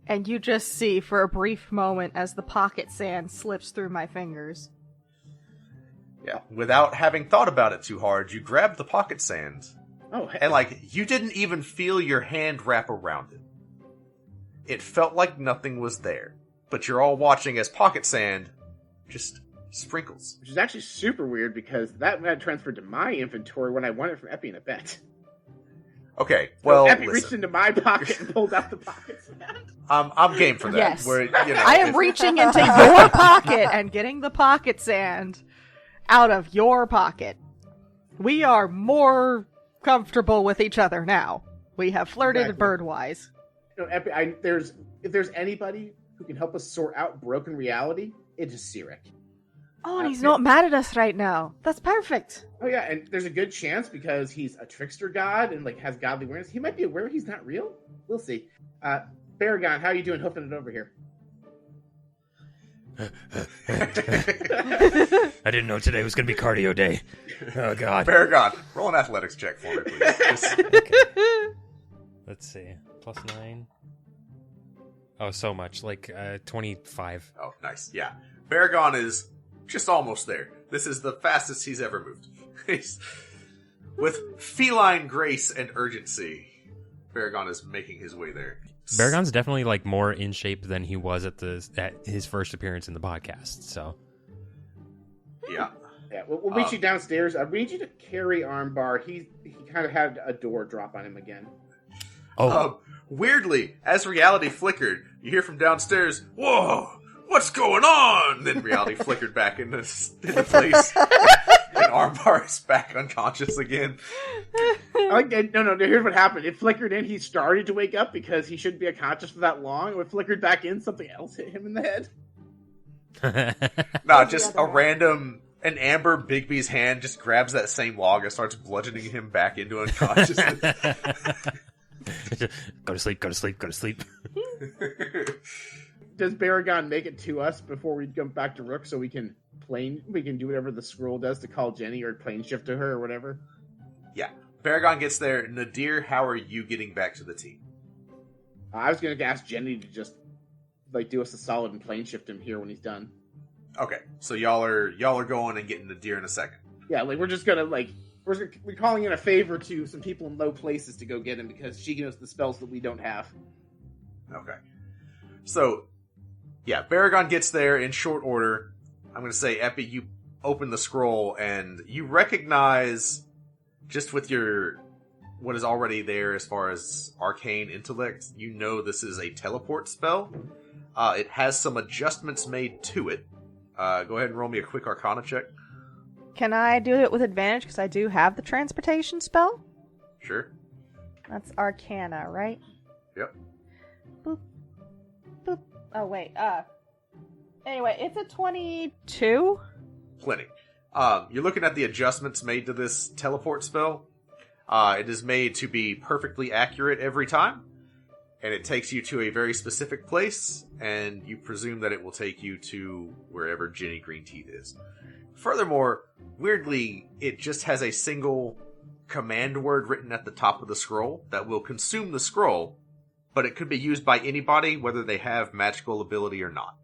And you just see, for a brief moment, as the pocket sand slips through my fingers. Yeah. Without having thought about it too hard, you grabbed the pocket sand. Oh, hey. And, like, you didn't even feel your hand wrap around it. It felt like nothing was there. But you're all watching as pocket sand just sprinkles. Which is actually super weird, because that got transferred to my inventory when I won it from Epi in a bet. Okay, well, so Epi reached into my pocket and pulled out the pocket sand. I'm game for that. Yes. Where, I am reaching into your pocket and getting the pocket sand out of your pocket. We are more comfortable with each other now. We have flirted birdwise. Epi, if there's anybody who can help us sort out broken reality, it is Sirik. Oh, and he's not mad at us right now. That's perfect. Oh yeah, and there's a good chance, because he's a trickster god and like has godly awareness, he might be aware he's not real. We'll see. Baragon, how are you doing hoofing it over here? I didn't know today was going to be cardio day. Oh, God. Baragon, roll an athletics check for me, please. Okay. Let's see. +9. Oh, so much. Like, 25. Oh, nice. Yeah. Baragon is just almost there. This is the fastest he's ever moved. With feline grace and urgency, Baragon is making his way there. Baragon's definitely, like, more in shape than he was at his first appearance in the podcast, so. Yeah. Yeah, we'll meet you downstairs. We need you to carry Armbar. He kind of had a door drop on him again. Oh. Weirdly, as reality flickered, you hear from downstairs, "Whoa, what's going on?" Then reality flickered back into place. And Armbar is back unconscious again. No, here's what happened. It flickered in, he started to wake up because he shouldn't be unconscious for that long. When it flickered back in, something else hit him in the head. No, just a random... An Amber Bigby's hand just grabs that same log and starts bludgeoning him back into unconsciousness. Go to sleep, go to sleep, go to sleep. Does Baragon make it to us before we come back to Rook so we can do whatever the scroll does to call Jenny or plane shift to her or whatever? Yeah. Baragon gets there. Nadir, how are you getting back to the team? I was going to ask Jenny to just do us a solid and plane shift him here when he's done. Okay, so y'all are going and getting Nadir in a second. Yeah, we're just gonna we're calling in a favor to some people in low places to go get him because she knows the spells that we don't have. Okay. So, yeah, Baragon gets there in short order. I'm going to say, Epi, you open the scroll and you recognize, just with your what is already there as far as arcane intellect, you know this is a teleport spell. It has some adjustments made to it. Go ahead and roll me a quick Arcana check. Can I do it with advantage because I do have the transportation spell? Sure. That's Arcana, right? Yep. Boop. Boop. Oh, wait. Anyway, it's a 22. Plenty. You're looking at the adjustments made to this teleport spell. It is made to be perfectly accurate every time, and it takes you to a very specific place, and you presume that it will take you to wherever Jenny Greenteeth is. Furthermore, weirdly, it just has a single command word written at the top of the scroll that will consume the scroll, but it could be used by anybody, whether they have magical ability or not.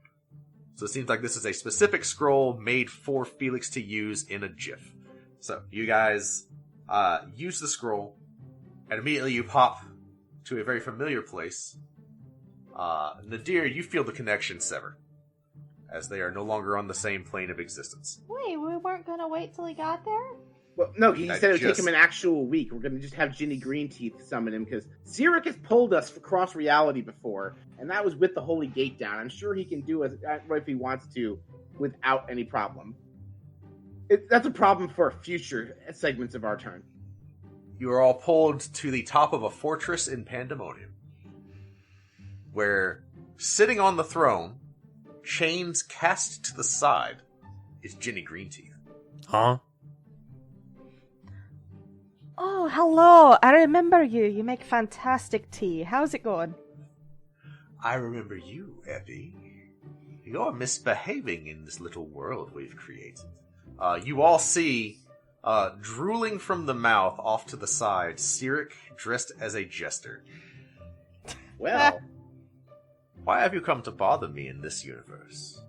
So it seems like this is a specific scroll made for Felix to use in a GIF. So, you guys use the scroll, and immediately you pop to a very familiar place. Nadir, you feel the connection sever, as they are no longer on the same plane of existence. Wait, we weren't gonna wait till he got there? Well, no, he said it would take him an actual week. We're going to just have Ginny Greenteeth summon him, because Xeric has pulled us across reality before, and that was with the Holy Gate down. I'm sure he can do it if he wants to, without any problem. That's a problem for future segments of our turn. You are all pulled to the top of a fortress in Pandemonium, where, sitting on the throne, chains cast to the side, is Ginny Greenteeth. Huh? Oh, hello. I remember you. You make fantastic tea. How's it going? I remember you, Epi. You're misbehaving in this little world we've created. You all see, drooling from the mouth off to the side, Xeric dressed as a jester. Well, why have you come to bother me in this universe?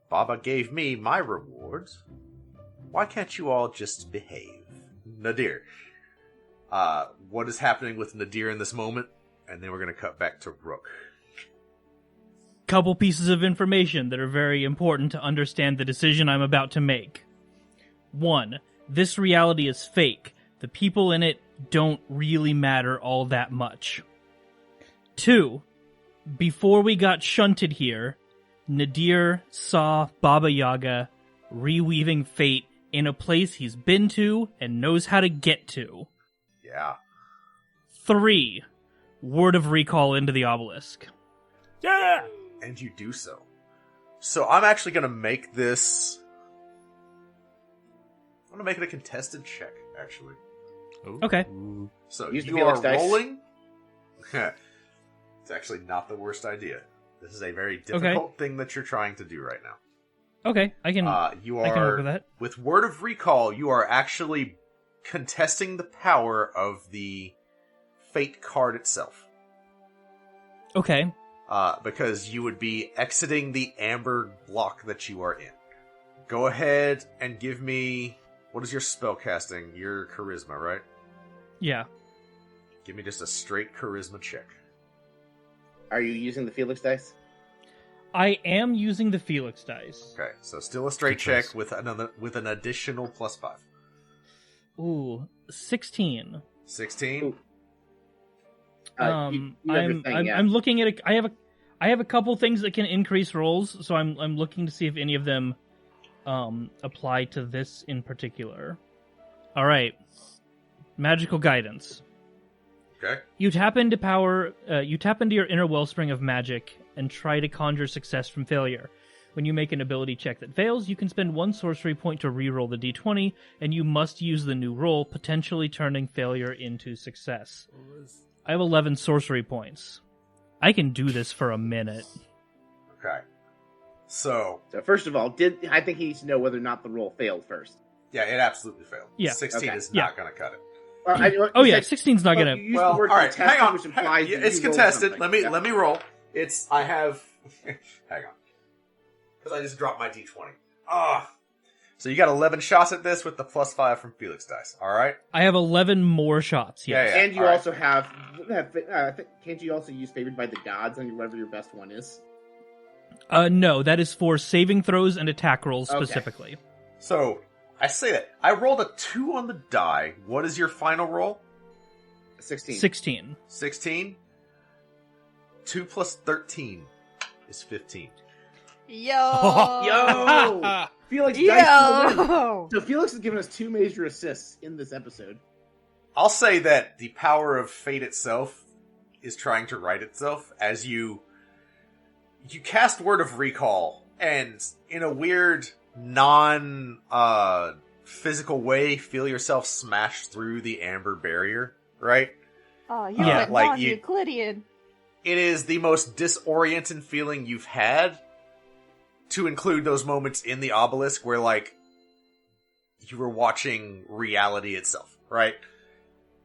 Baba gave me my reward. Why can't you all just behave? Nadir. What is happening with Nadir in this moment? And then we're going to cut back to Rook. Couple pieces of information that are very important to understand the decision I'm about to make. 1. This reality is fake. The people in it don't really matter all that much. 2. Before we got shunted here, Nadir saw Baba Yaga reweaving fate in a place he's been to and knows how to get to. Yeah. 3. Word of recall into the obelisk. Yeah! And you do so. So I'm actually going to make this... I'm going to make it a contested check, actually. Ooh. Okay. So Use the you Felix are dice. rolling... It's actually not the worst idea. This is a very difficult thing that you're trying to do right now. Okay, I can work with that. With Word of Recall, you are actually contesting the power of the Fate card itself. Okay. Because you would be exiting the amber block that you are in. Go ahead and give me... What is your spellcasting? Your charisma, right? Yeah. Give me just a straight charisma check. Are you using the Felix dice? I am using the Felix dice. Okay, so still a straight Good check choice. with an additional +5. Ooh, 16. 16? Ooh. You have your thing, yeah. I'm looking at I have a couple things that can increase rolls, so I'm looking to see if any of them apply to this in particular. All right. Magical guidance. Okay. You tap into your inner wellspring of magic and try to conjure success from failure. When you make an ability check that fails, you can spend 1 sorcery point to reroll the d20, and you must use the new roll, potentially turning failure into success. I have 11 sorcery points. I can do this for a minute. Okay. So first of all, I think he needs to know whether or not the roll failed first. yeah, it absolutely failed. Yeah. 16 Okay. is not going to cut it. Oh yeah, 16's not gonna. You used Well, the word all right, contested, hang on. which implies Yeah, that it's you rolled contested. something. Let me roll. I have. Hang on, because I just dropped my d20. Ah. So you got 11 shots at this with the +5 from Felix dice. All right. I have 11 more shots. Yes. Yeah. And you all right. also have, can't you also use favored by the gods on whatever your best one is? No, that is for saving throws and attack rolls Okay. specifically. So I say that I rolled a 2 on the die. What is your final roll? 16. 16. 16. 2 plus 13 is 15. Yo! Yo! Felix dice to the win. Yo! So Felix has given us 2 major assists in this episode. I'll say that the power of fate itself is trying to right itself as you cast Word of Recall, and in a weird, physical way, feel yourself smashed through the amber barrier, right? Oh, you Yeah, went like non-Euclidean. It is the most disorienting feeling you've had, to include those moments in the obelisk where, like, you were watching reality itself, right?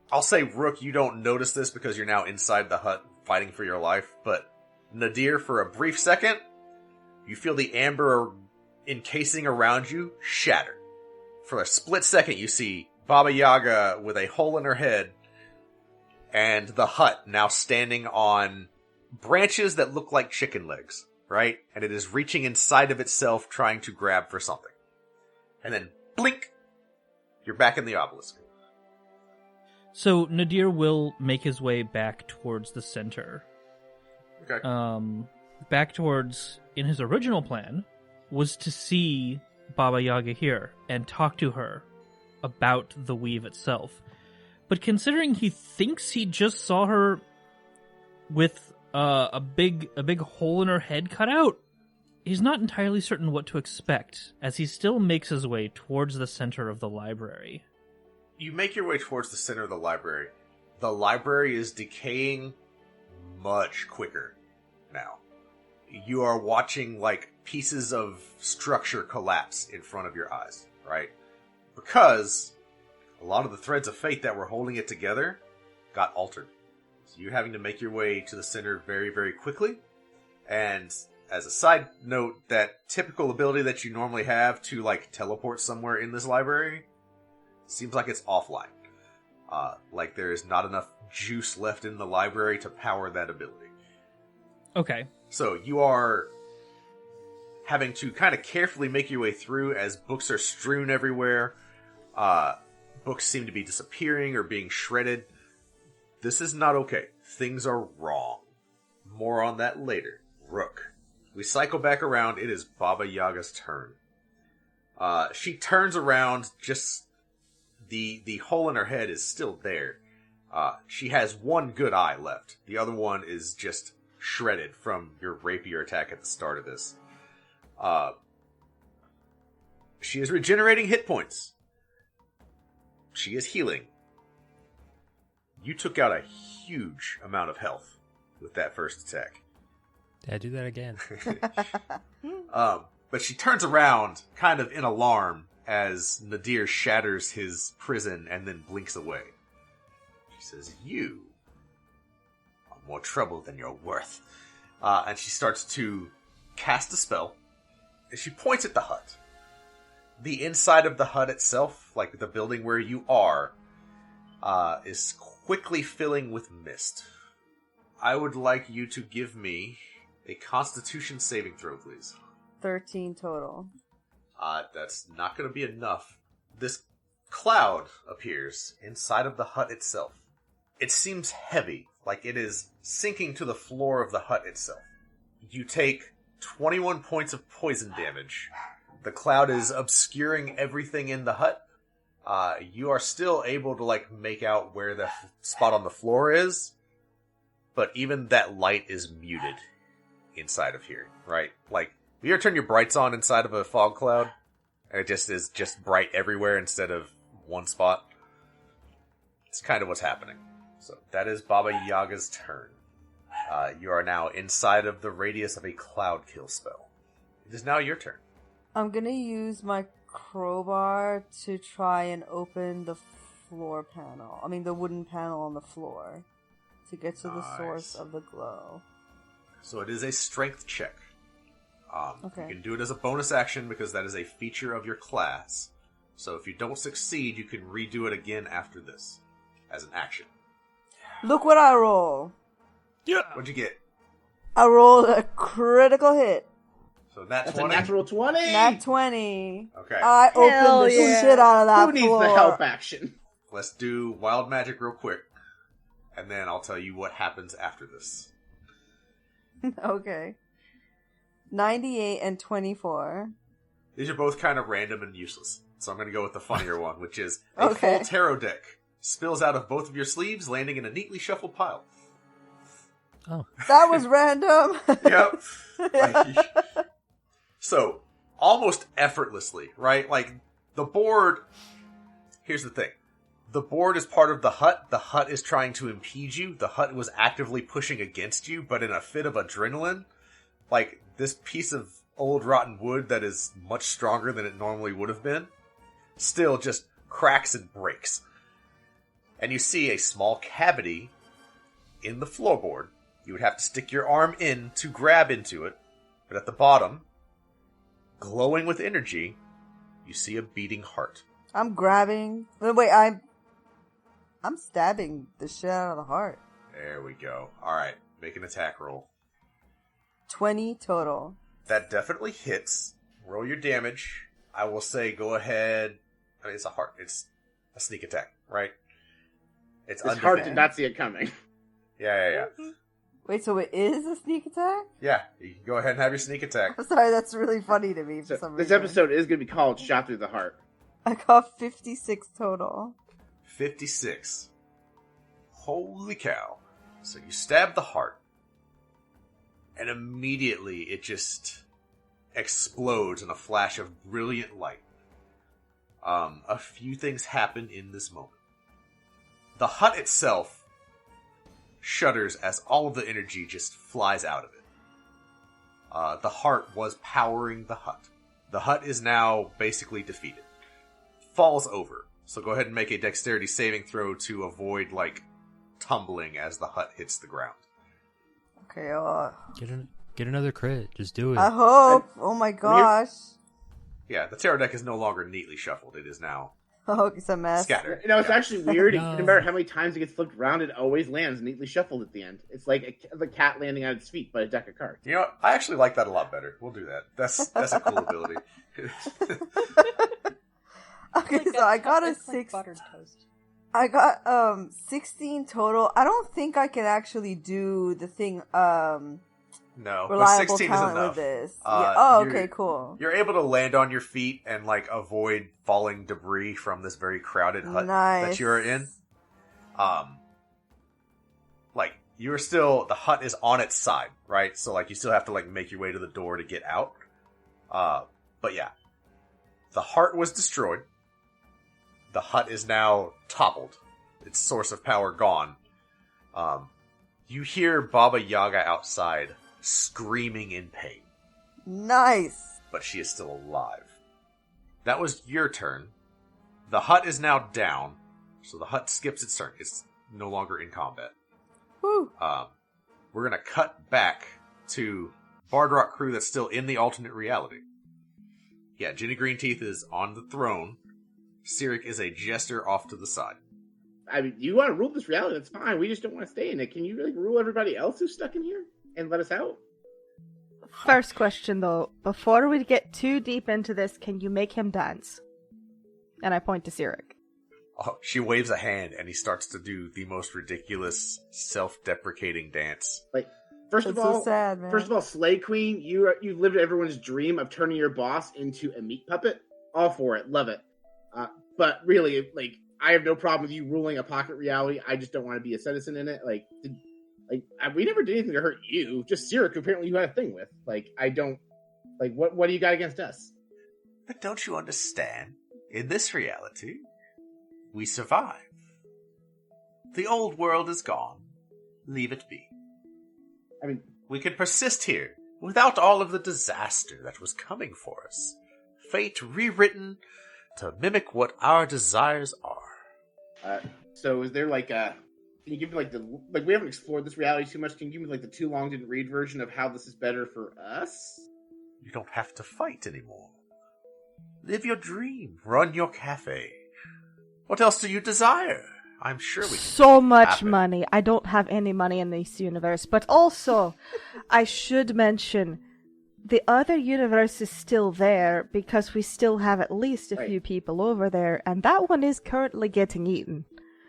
I'll say, Rook, you don't notice this because you're now inside the hut fighting for your life, but Nadir, for a brief second, you feel the amber encasing around you shatter. For a split second, you see Baba Yaga with a hole in her head, and the hut now standing on branches that look like chicken legs, right? And it is reaching inside of itself, trying to grab for something. And then, blink! You're back in the obelisk. So Nadir will make his way back towards the center. Okay. Back towards, in his original plan, was to see Baba Yaga here and talk to her about the weave itself. But considering he thinks he just saw her with a big hole in her head cut out, he's not entirely certain what to expect as he still makes his way towards the center of the library. You make your way towards the center of the library. The library is decaying much quicker now. You are watching, like, pieces of structure collapse in front of your eyes, right? Because a lot of the threads of fate that were holding it together got altered. So you're having to make your way to the center very, very quickly. And as a side note, that typical ability that you normally have to, like, teleport somewhere in this library seems like it's offline. Like there is not enough juice left in the library to power that ability. Okay. So you are having to kind of carefully make your way through as books are strewn everywhere. Books seem to be disappearing or being shredded. This is not okay. Things are wrong. More on that later. Rook. We cycle back around. It is Baba Yaga's turn. She turns around. Just the hole in her head is still there. She has one good eye left. The other one is just shredded from your rapier attack at the start of this. She is regenerating hit points. She is healing. You took out a huge amount of health with that first attack. Did I do that again? But she turns around, kind of in alarm, as Nadir shatters his prison and then blinks away. She says, "You are more trouble than you're worth." And she starts to cast a spell. And she points at the hut. The inside of the hut itself, like the building where you are, is quickly filling with mist. I would like you to give me a Constitution saving throw, please. 13 total. That's not going to be enough. This cloud appears inside of the hut itself. It seems heavy, like it is sinking to the floor of the hut itself. You take 21 points of poison damage. The cloud is obscuring everything in the hut. You are still able to, like, make out where the spot on the floor is, but even that light is muted inside of here, right? Like, you ever turn your brights on inside of a fog cloud? And it just is just bright everywhere instead of one spot? It's kind of what's happening. So, that is Baba Yaga's turn. You are now inside of the radius of a cloud kill spell. It is now your turn. I'm gonna use my crowbar to try and open the floor panel. I mean, the wooden panel on the floor to get to the source of the glow. So it is a strength check. Okay. You can do it as a bonus action because that is a feature of your class. So if you don't succeed, you can redo it again after this as an action. Look what I roll. Yeah. What'd you get? I rolled a critical hit. So nat That's 20? a natural 20. Nat 20. Okay. I Hell opened the yeah. shit out of that Who needs floor. the help action? Let's do wild magic real quick. And then I'll tell you what happens after this. Okay. 98 and 24. These are both kind of random and useless. So I'm going to go with the funnier one, which is a Okay. full tarot deck. Spills out of both of your sleeves, landing in a neatly shuffled pile. Oh. That was random. Yep. So, almost effortlessly, right? Like, the board... Here's the thing. The board is part of the hut. The hut is trying to impede you. The hut was actively pushing against you, but in a fit of adrenaline, like, this piece of old rotten wood that is much stronger than it normally would have been, still just cracks and breaks. And you see a small cavity in the floorboard. You would have to stick your arm in to grab into it. But at the bottom, glowing with energy, you see a beating heart. I'm grabbing. Wait, I'm stabbing the shit out of the heart. There we go. Alright, make an attack roll. 20 total. That definitely hits. Roll your damage. I will say go ahead. I mean, it's a heart. It's a sneak attack, right? It's This heart undefeated. did not see it coming. Yeah. Wait, so it is a sneak attack? Yeah, you can go ahead and have your sneak attack. I'm sorry, that's really funny to me for So some this reason. episode is going to be called Shot Through the Heart. I got 56 total. 56. Holy cow. So you stab the heart, and immediately it just explodes in a flash of brilliant light. A few things happen in this moment. The hut itself shudders as all of the energy just flies out of it. The heart was powering the hut. The hut is now basically defeated. Falls over. So go ahead and make a dexterity saving throw to avoid, tumbling as the hut hits the ground. Okay, Get another crit. Just do it. I hope. Oh my gosh. Yeah, the tarot deck is no longer neatly shuffled. It is now Oh, it's a mess. scattered. You know, it's actually weird. No. No matter how many times it gets flipped around, it always lands neatly shuffled at the end. It's like the cat landing on its feet by a deck of cards. You know what? I actually like that a lot better. We'll do that. That's a cool ability. Okay, so I got a 6. Buttered toast. I got 16 total. I don't think I can actually do the thing No, but reliable 16 is talent enough. with this. Uh, Oh, you're- okay, cool. You're able to land on your feet and avoid falling debris from this very crowded hut Nice. that you're in. You're still, the hut is on its side, right? So you still have to make your way to the door to get out. But yeah, the heart was destroyed. The hut is now toppled. Its source of power gone. You hear Baba Yaga outside screaming in pain. Nice. But she is still alive. That was your turn. The hut is now down, so the hut skips its turn. It's no longer in combat. Woo. We're gonna cut back to Bardrock crew that's still in the alternate reality. Yeah, Jenny Greenteeth is on the throne. Cyric is a jester off to the side. I mean, you want to rule this reality, that's fine. We just don't want to stay in it. Can you really rule everybody else who's stuck in here and let us out? First question, though. Before we get too deep into this, can you make him dance? And I point to Cyric. Oh, she waves a hand and he starts to do the most ridiculous, self-deprecating dance. First That's of all, so sad, man. First of all, Slay Queen, you lived everyone's dream of turning your boss into a meat puppet. All for it, love it. But really, I have no problem with you ruling a pocket reality. I just don't want to be a citizen in it. We never did anything to hurt you. Just Cyric, who apparently you had a thing with. I don't. What do you got against us? But don't you understand? In this reality, we survive. The old world is gone. Leave it be. I mean, we could persist here without all of the disaster that was coming for us. Fate rewritten to mimic what our desires are. So is there like a... Can you give me we haven't explored this reality too much. Can you give me like the too long didn't read version of how this is better for us? You don't have to fight anymore. Live your dream. Run your cafe. What else do you desire? I'm sure we can So make it much happen. money. I don't have any money in this universe. But also, I should mention, the other universe is still there because we still have at least a few people over there, and that one is currently getting eaten.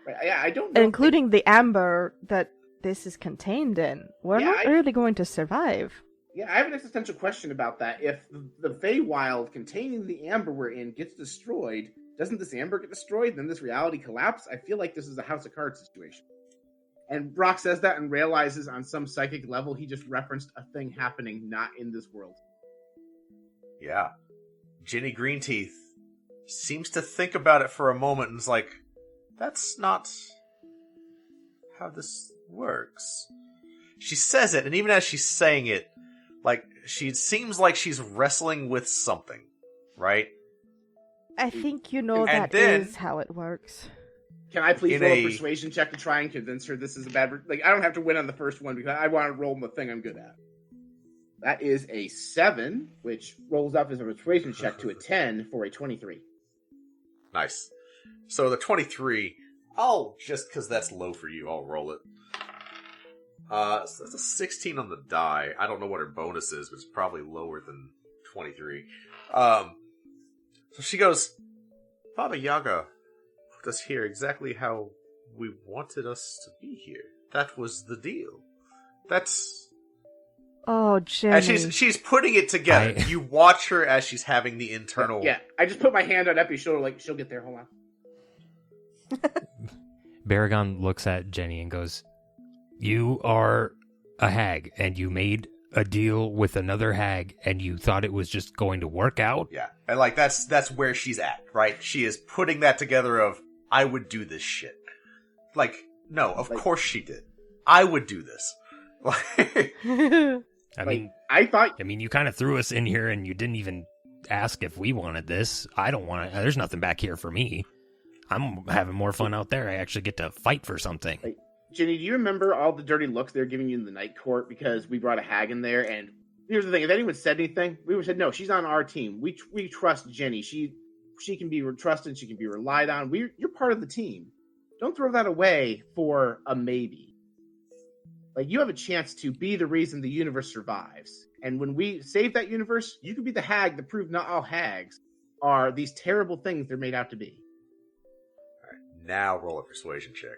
Right. Yeah, I don't know. Including the amber that this is contained in. We're not really going to survive. Yeah, I have an existential question about that. If the Feywild containing the amber we're in gets destroyed, doesn't this amber get destroyed? Then this reality collapse? I feel like this is a House of Cards situation. And Brock says that and realizes on some psychic level he just referenced a thing happening not in this world. Yeah. Jenny Greenteeth seems to think about it for a moment and is like, that's not how this works. She says it, and even as she's saying it, like, she seems like she's wrestling with something, right? I think you know And that then- is how it works. Can I please In roll a- a persuasion check to try and convince her this is a bad... Like, I don't have to win on the first one because I want to roll the thing I'm good at. That is a 7, which rolls up as a persuasion check to a 10 for a 23. Nice. So the 23, just because that's low for you, I'll roll it. So that's a 16 on the die. I don't know what her bonus is, but it's probably lower than 23. So she goes, Baba Yaga put us here exactly how we wanted us to be here. That was the deal. That's... Oh, Jenny. And she's putting it together. You watch her as she's having the internal... Yeah, I just put my hand on Epi's shoulder like, she'll get there, hold on. Baragon looks at Jenny and goes, "You are a hag, and you made a deal with another hag, and you thought it was just going to work out?" Yeah, and like that's where she's at, right? She is putting that together of, I would do this shit. Like, no, of course she did. I would do this. I mean, you kind of threw us in here, and you didn't even ask if we wanted this. I don't want it. There's nothing back here for me. I'm having more fun out there. I actually get to fight for something. Like, Jenny, do you remember all the dirty looks they're giving you in the night court because we brought a hag in there? And here's the thing: if anyone said anything, we would have said, "No, she's on our team. We trust Jenny. She can be trusted. She can be relied on. You're part of the team. Don't throw that away for a maybe. Like, you have a chance to be the reason the universe survives. And when we save that universe, you can be the hag that proved not all hags are these terrible things they're made out to be." All right, now roll a persuasion check.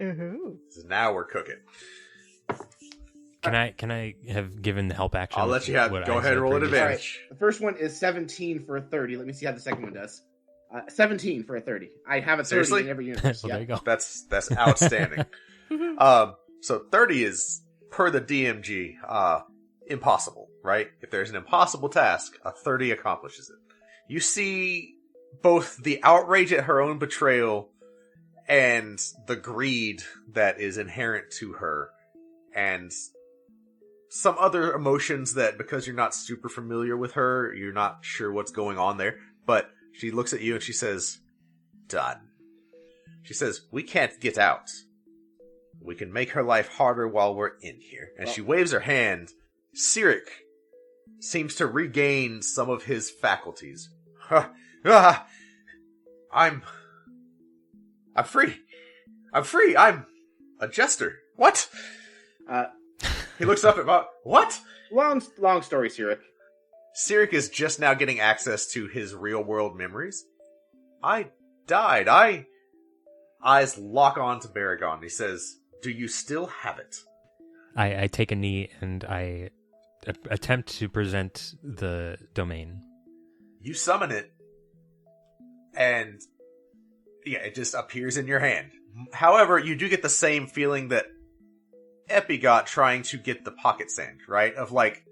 Mm-hmm. So now we're cooking. Can I have given the help action? I'll let you have. what Go I ahead said and roll an previously? advantage. The first one is 17 for a 30. Let me see how the second one does. 17 for a 30. I have a 30 Seriously? in every universe. Well, there you go. That's outstanding. So 30 is, per the DMG, impossible, right? If there's an impossible task, a 30 accomplishes it. You see both the outrage at her own betrayal and the greed that is inherent to her, and some other emotions that, because you're not super familiar with her, you're not sure what's going on there, but she looks at you and she says, "Done." She says, "We can't get out. We can make her life harder while we're in here." And she waves her hand. Cyric seems to regain some of his faculties. I'm free. I'm free. I'm a jester. What? He looks up at Bob. What? Long story, Cyric. Cyric is just now getting access to his real-world memories. I died. Eyes lock on to Baragon. He says, "Do you still have it?" I take a knee and I attempt to present the domain. You summon it, and yeah, it just appears in your hand. However, you do get the same feeling that Epi got trying to get the pocket sand, right? Of like,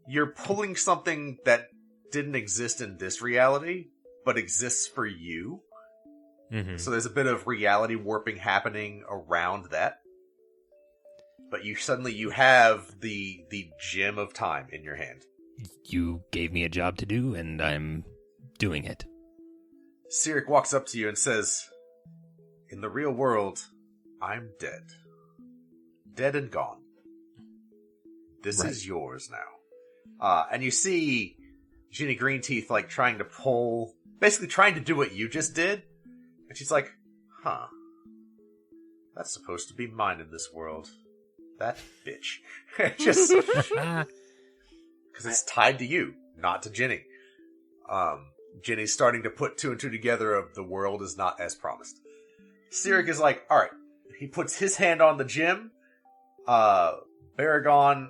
you're pulling something that didn't exist in this reality, but exists for you. Mm-hmm. So there's a bit of reality warping happening around that. but you have the gem of time in your hand. You gave me a job to do, and I'm doing it. Sirik walks up to you and says, "In the real world, I'm dead. Dead and gone. This is yours now." And you see Ginny Greenteeth, like, trying to do what you just did. And she's like, "Huh. That's supposed to be mine in this world. That bitch." Just... Because it's tied to you, not to Ginny. Ginny's starting to put two and two together of the world is not as promised. Sirik is like, alright. He puts his hand on the gem. Baragon,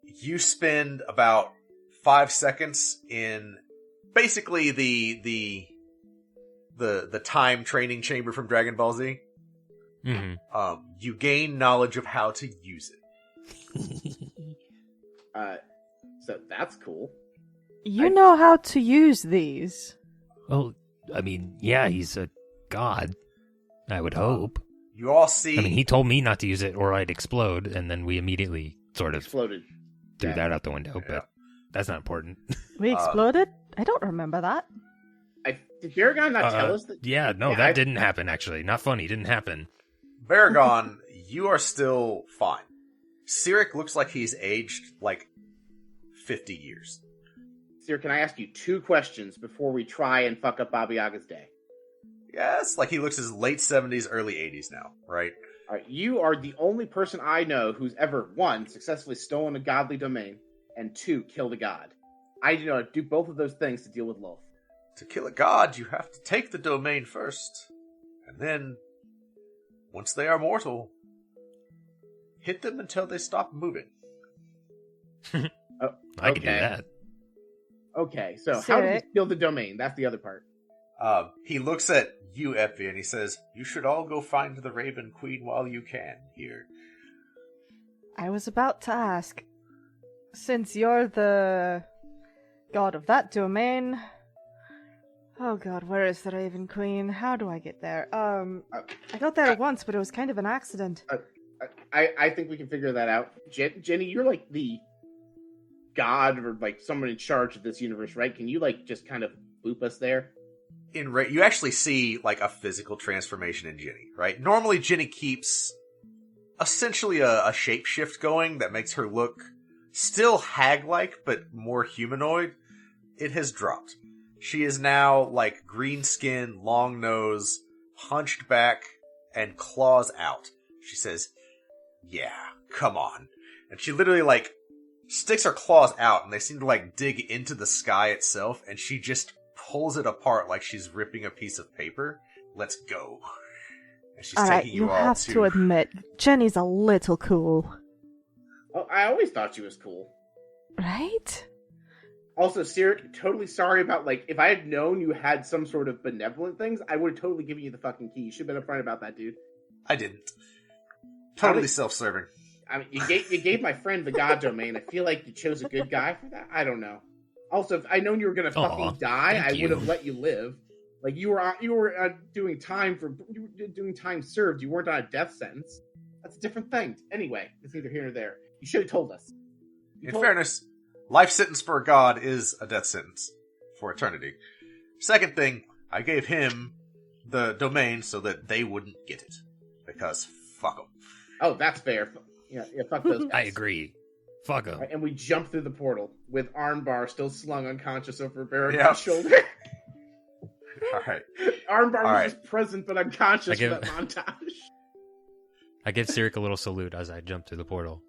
you spend about 5 seconds in basically the time training chamber from Dragon Ball Z. Mm-hmm. You gain knowledge of how to use it. So that's cool. You know how to use these. Well, I mean, yeah, he's a god. I would hope. You all see... I mean, he told me not to use it or I'd explode, and then we immediately sort of exploded. Threw that out the window, but that's not important. We exploded? I don't remember that. Did Baragon not tell us that? Yeah, no, that didn't happen, actually. Not funny, didn't happen. Baragon, you are still fine. Sirik looks like he's aged, like, 50 years. Sirik, can I ask you 2 questions before we try and fuck up Baba Yaga's day? Yes, like he looks his late 70s, early 80s now, right? All right, you are the only person I know who's ever, 1, successfully stolen a godly domain, and 2, killed a god. I do both of those things to deal with Lolth. To kill a god, you have to take the domain first. And then, once they are mortal, hit them until they stop moving. I can do that. Okay, so how do we steal the domain? That's the other part. He looks at you, Effie, and he says, "You should all go find the Raven Queen while you can here." I was about to ask, since you're the god of that domain... Oh god, where is the Raven Queen? How do I get there? I got there once, but it was kind of an accident. I think we can figure that out. Jenny, you're like the god or like someone in charge of this universe, right? Can you like just kind of boop us there? You actually see like a physical transformation in Ginny, right? Normally Ginny keeps essentially a shapeshift going that makes her look still hag-like, but more humanoid. It has dropped. She is now like green skin, long nose, hunched back, and claws out. She says, "Yeah, come on." And she literally like sticks her claws out, and they seem to like dig into the sky itself, and she just pulls it apart like she's ripping a piece of paper. "Let's go." And she's taking you all have to admit, Jenny's a little cool. Oh, I always thought she was cool. Right? Also, Sirik, totally sorry about, like, if I had known you had some sort of benevolent things, I would have totally given you the fucking key. You should have been upfront about that, dude. I didn't. Totally self-serving. I mean, you gave my friend the god domain. I feel like you chose a good guy for that. I don't know. Also, if I'd known you were gonna fucking die, I would have let you live. Like you were doing time served. You weren't on a death sentence. That's a different thing. Anyway, it's neither here nor there. You should have told us. In fairness, life sentence for a god is a death sentence for eternity. Second thing, I gave him the domain so that they wouldn't get it. Because fuck them. Oh, that's fair. Yeah, fuck those guys. I agree. Fuck them. Right, and we jump through the portal with Armbar still slung unconscious over Baragon's shoulder. Alright. Armbar was just present but unconscious for that montage. I give Sirik a little salute as I jump through the portal.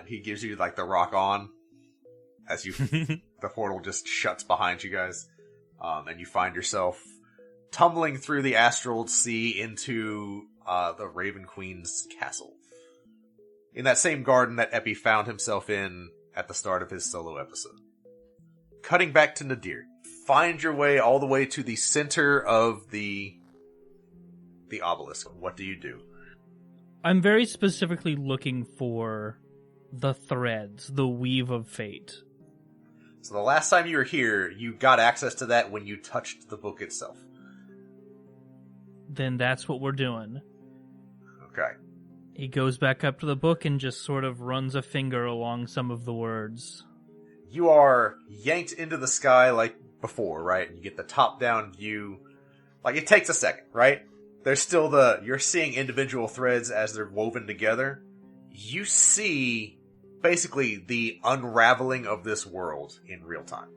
He gives you like the rock on as you the portal just shuts behind you guys, and you find yourself tumbling through the astral sea into the Raven Queen's castle, in that same garden that Epi found himself in at the start of his solo episode. Cutting back to Nadir, find your way all the way to the center of the obelisk. What do you do? I'm very specifically looking for the threads, the weave of fate. So the last time you were here, you got access to that when you touched the book itself. Then that's what we're doing. Okay. He goes back up to the book and just sort of runs a finger along some of the words. You are yanked into the sky like before, right? You get the top-down view. Like, it takes a second, right? There's still you're seeing individual threads as they're woven together. You see, basically, the unraveling of this world in real time.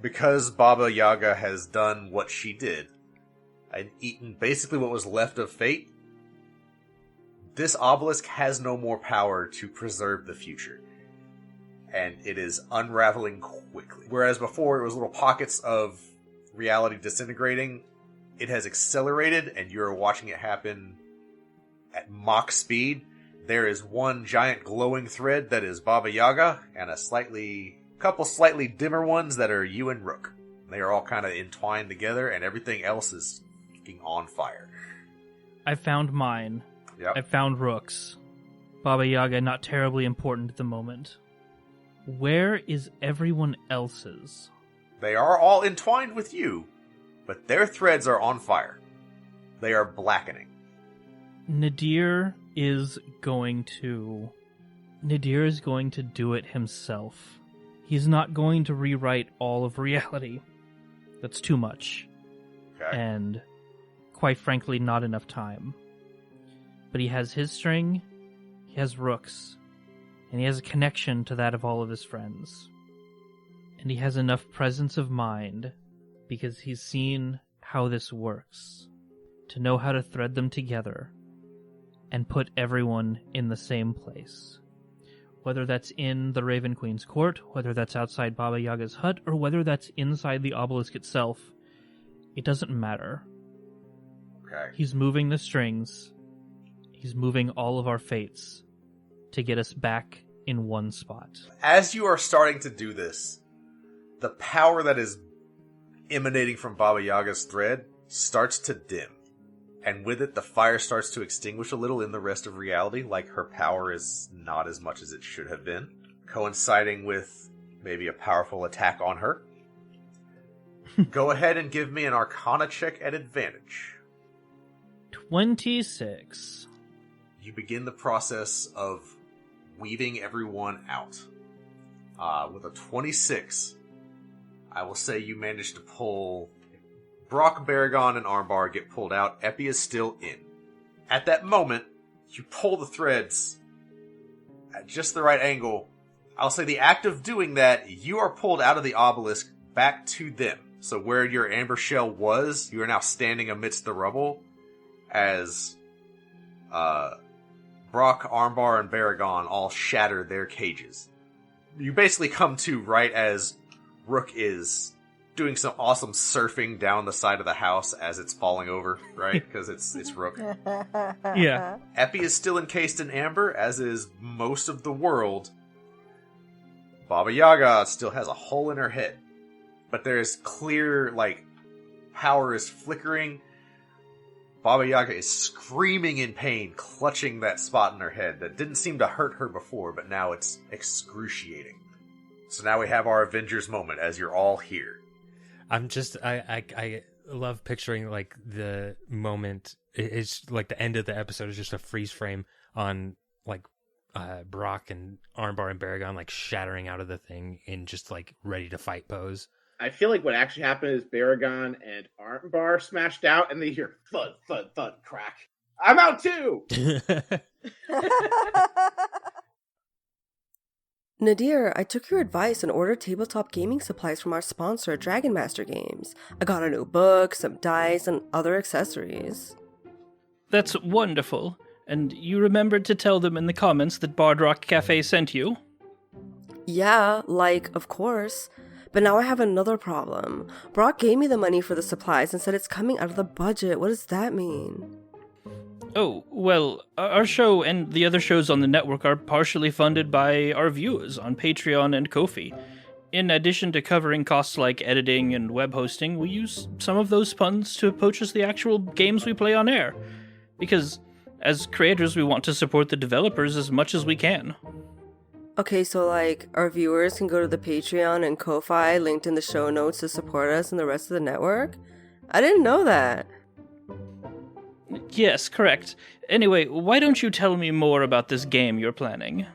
Because Baba Yaga has done what she did, and eaten basically what was left of fate, this obelisk has no more power to preserve the future. And it is unraveling quickly. Whereas before it was little pockets of reality disintegrating, it has accelerated and you're watching it happen at Mach speed. There is one giant glowing thread that is Baba Yaga, and couple slightly dimmer ones that are you and Rook. They are all kind of entwined together, and everything else is fucking on fire. I found mine. Yep. I found Rook's. Baba Yaga not terribly important at the moment. Where is everyone else's? They are all entwined with you, but their threads are on fire. They are blackening. Nadir is going to do it himself. He's not going to rewrite all of reality. That's too much. Okay. And, quite frankly, not enough time. But he has his string, he has Rook's, and he has a connection to that of all of his friends. And he has enough presence of mind, because he's seen how this works, to know how to thread them together and put everyone in the same place. Whether that's in the Raven Queen's court, whether that's outside Baba Yaga's hut, or whether that's inside the obelisk itself, it doesn't matter. Okay. He's moving the strings. He's moving all of our fates to get us back in one spot. As you are starting to do this, the power that is emanating from Baba Yaga's thread starts to dim. And with it, the fire starts to extinguish a little in the rest of reality, like her power is not as much as it should have been, coinciding with maybe a powerful attack on her. Go ahead and give me an Arcana check at advantage. 26. You begin the process of weaving everyone out. With a 26, I will say you managed to pull... Brock, Baragon, and Armbar get pulled out. Epi is still in. At that moment, you pull the threads at just the right angle. I'll say the act of doing that, you are pulled out of the obelisk back to them. So where your amber shell was, you are now standing amidst the rubble as Brock, Armbar, and Baragon all shatter their cages. You basically come to right as Rook is doing some awesome surfing down the side of the house as it's falling over, right? Because it's Rook. Yeah. Epi is still encased in amber, as is most of the world. Baba Yaga still has a hole in her head. But there's clear, power is flickering. Baba Yaga is screaming in pain, clutching that spot in her head that didn't seem to hurt her before, but now it's excruciating. So now we have our Avengers moment, as you're all here. I'm just I love picturing the moment. It's like the end of the episode is just a freeze frame on Brock and Armbar and Baragon shattering out of the thing in just ready to fight pose. I feel like what actually happened is Baragon and Armbar smashed out, and they hear thud, thud, thud, crack. I'm out too. Nadir, I took your advice and ordered tabletop gaming supplies from our sponsor, Dragon Master Games. I got a new book, some dice, and other accessories. That's wonderful. And you remembered to tell them in the comments that Bard Rock Cafe sent you? Yeah, of course. But now I have another problem. Brock gave me the money for the supplies and said it's coming out of the budget. What does that mean? Oh, well, our show and the other shows on the network are partially funded by our viewers on Patreon and Ko-fi. In addition to covering costs like editing and web hosting, we use some of those funds to purchase the actual games we play on air. Because, as creators, we want to support the developers as much as we can. Okay, so our viewers can go to the Patreon and Ko-fi linked in the show notes to support us and the rest of the network? I didn't know that. Yes, correct. Anyway, why don't you tell me more about this game you're planning?